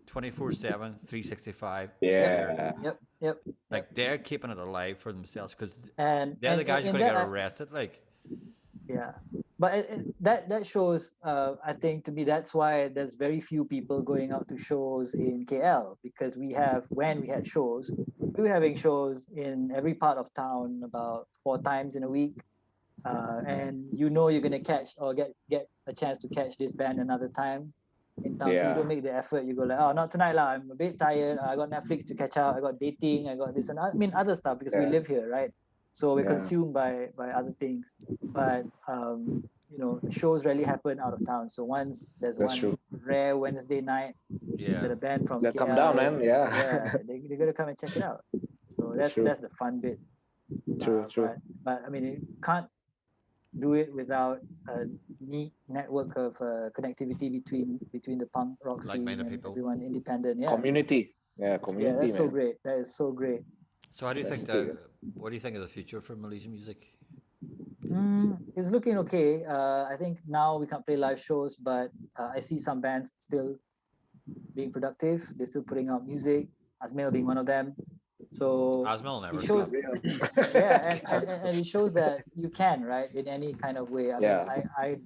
24/7, 365. Yeah. Yep. Like they're keeping it alive for themselves because And they're the and- guys who and are going to that- get arrested. Like Yeah, but that shows. I think to me that's why there's very few people going out to shows in KL, because when we had shows, we were having shows in every part of town about 4 times in a week, and you're gonna catch or get a chance to catch this band another time in town. So Yeah. you don't make the effort. You go like, oh, not tonight lah. I'm a bit tired. I got Netflix to catch up. I got dating. I got this and other stuff because we Yeah. live here, right? So we're Yeah. consumed by other things. But shows rarely happen out of town. So once there's That's one true. rare Wednesday night yeah, that a band from They'll come KL, down, man. Yeah. they're gonna come and check it out. So That's that's true. the fun bit. True, true. But I mean, you can't do it without a neat network of connectivity between the punk rock scene Like-minded and people. everyone independent. Yeah, Community. Yeah, yeah, community, that's so man. great. That is so great. So how do you That's think what do you think of the future for Malaysian music? It's looking okay. I think now we can't play live shows, but I see some bands still being productive. They're still putting out music. Asmail being one of them. So Asmal never it shows, stopped. yeah, and it shows that you can, right, in any kind of way. I Yeah. mean,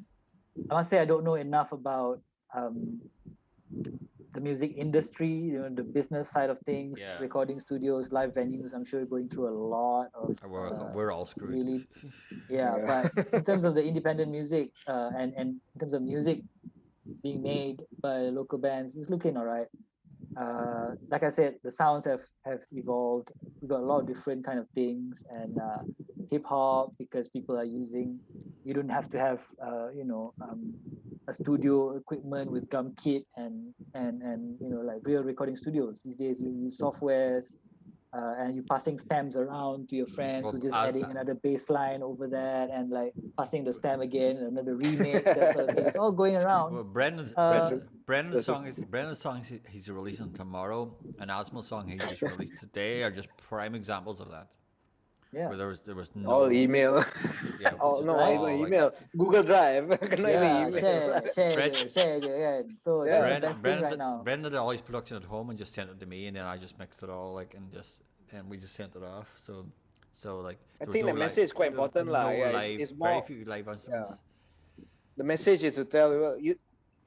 I must say I don't know enough about the music industry, the business side of things, Yeah. recording studios, live venues. I'm sure you're going through a lot of We're all screwed. really- yeah, Yeah. but in terms of the independent music and in terms of music being made by local bands, it's looking all right. Like I said, the sounds have evolved. We've got a lot of different kind of things, and hip hop, because people are using, you don't have to have a studio equipment with drum kit and like real recording studios. These days you use softwares, and you're passing stems around to your friends, Well, who just I- adding another bass line over that, and like passing the stem again, another remix, that sort of thing. It's all going around. Well, Brendan's That's songs he's releasing tomorrow, and Asmal's song he just released today are just prime examples of that. Yeah. where there was no All email. yeah, Oh no, Right. I all, don't like, email. Google Drive. Cannot even Yeah, email. share je kan. So Yeah. that's the best thing right now. Brendan did all his production at home and just sent it to me, and then I just mixed it all like and we just sent it off. So like I there was think no the message is quite there was important lah. no Yeah, live, it's very more. few live Yeah. instruments. The message is to tell people,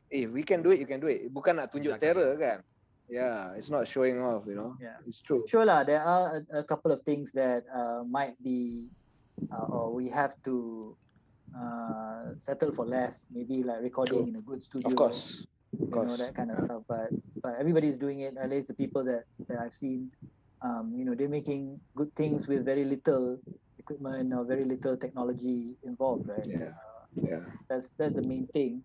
if we can do it, you can do it. Bukan nak tunjuk Exactly, terror kan? Yeah, it's not showing off. Yeah. It's true. Sure lah, there are a couple of things that might be or we have to settle for less. Maybe like recording in a good studio. Of course. You know, that kind of stuff. But everybody's doing it. At least the people that I've seen, they're making good things with very little equipment or very little technology involved, right? Yeah. That's the main thing.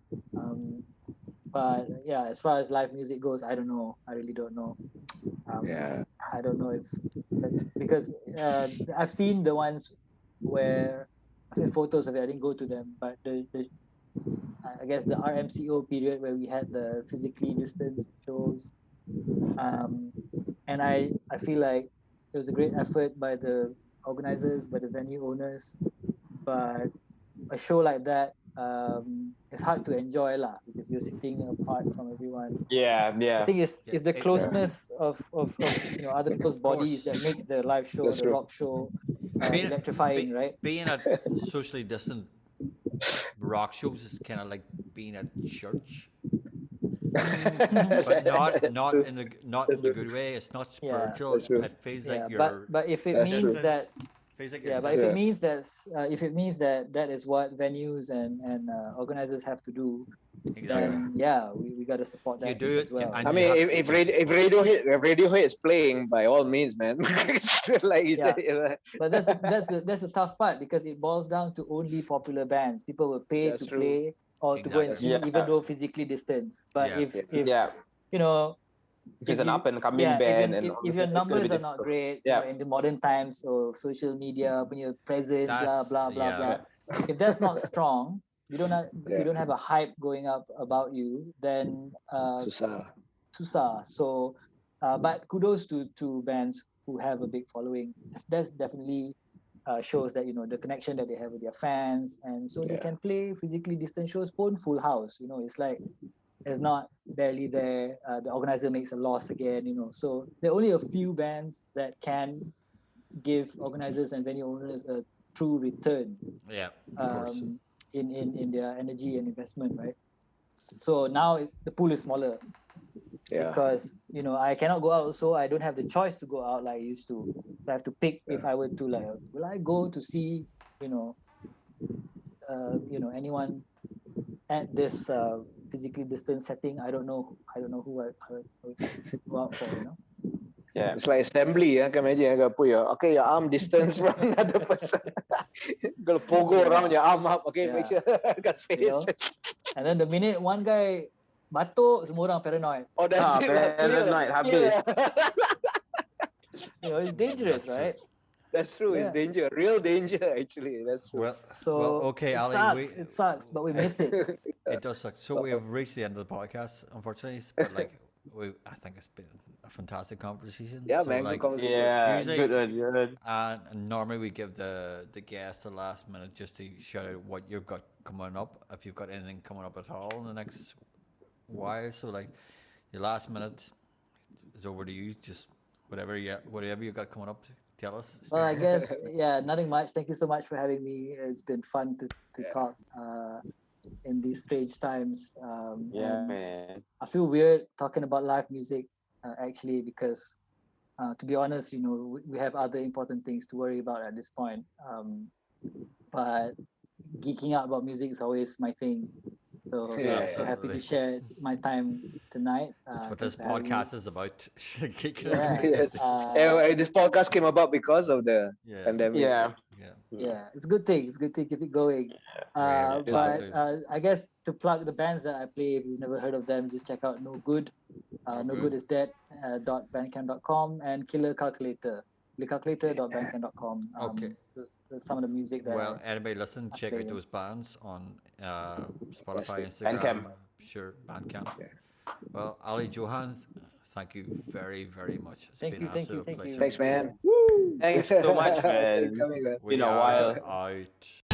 But yeah, as far as live music goes, I don't know. I really don't know. Yeah. I don't know if that's because I've seen the ones where I've seen photos of it. I didn't go to them, but the I guess the RMCO period where we had the physically distanced shows, and I feel like it was a great effort by the organizers, by the venue owners, but a show like that it's hard to enjoy lah because you're sitting apart from everyone. Yeah. I think it's the closeness of other people's Of course. bodies that make the live show, That's the true. rock show, electrifying, right? Being at socially distant rock shows is kind of like being at church, but not in the good way. It's not Yeah. spiritual. That's true. It feels Yeah, like you're. but if it That's means true. that feels like yeah, you're but if Yeah. it means that is what venues and organizers have to do, exactly. then yeah, we got to support that You do as it, well. and I you mean, have- if Radiohead is playing, by all means, man. Like you Yeah. said, But that's the tough part because it boils down to only popular bands. People will pay That's to true. play or to go and Exactly. see, Yeah. even though physically distanced. But Yeah. if Yeah. you know, If it's an you- up and coming yeah, band if, and if, all if that, your it's gonna be numbers are not difficult. great, Yeah. in the modern times or social media, punya presence, That's- blah blah yeah. blah. If that's not strong, you don't have Yeah. you don't have a hype going up about you, then susah. susah. So, but kudos to bands who have a big following. That's definitely shows that the connection that they have with their fans, and so they Yeah. can play physically distant shows, pun full house. It's like it's not barely there. The organizer makes a loss again. So there are only a few bands that can give organizers and venue owners a true return Yeah, of course. in their energy and investment, right? So now the pool is smaller Yeah. because I cannot go out, so I don't have the choice to go out like I used to. I have to pick if I were to will I go to see anyone at this physically distant setting. I don't know who I would go out for. Yeah. It's like assembly, can imagine. Okay, your arm distance from another person. Got to pogo around your arm up. Okay, make sure got space. And then the minute one guy batuk, semua orang paranoid. Oh, that's it. Like, paranoid, habis. It's dangerous, That's true. right? That's true. Yeah. It's danger. Real danger, actually. That's true. Okay, it Ali, sucks. It sucks, but we miss it. it does suck. So we have reached the end of the podcast, unfortunately. But I think it's been a fantastic conversation. Yeah, so, man. Good conversation. Yeah, Usually- good. And normally we give the guest the last minute just to shout out what you've got coming up, if you've got anything coming up at all in the next while. So your last minute is over to you. Just whatever you got coming up, tell us. Well, I guess nothing much. Thank you so much for having me. It's been fun to talk in these strange times. Yeah, and man. I feel weird talking about live music actually because to be honest, we have other important things to worry about at this point. But geeking out about music is always my thing. So Yeah, so happy to absolutely. share my time tonight. That's what thanks this for having me. podcast is about. Yeah. Yes. Uh, This podcast came about because of the Yeah. pandemic. Yeah. yeah, it's a good thing. It's a good thing. Keep it going. Yeah, But exactly. I guess to plug the bands that I play, if you've never heard of them, just check out No Good. No Good is dead. .bandcamp.com and Killeur Calculator. KillerCalculator.bandcamp.com. Okay. There's some of the music that. Well, anybody listen, check out play them. those bands on Spotify, Yes, Instagram. Bandcamp. Sure, Bandcamp. Yeah. Well, Ali, Johan, Thank you very, very much. It's Thank been you, an thank you, absolute thank you. pleasure. Thanks, man. Thanks so much, Thanks man. for coming, man. Been We a are while. out.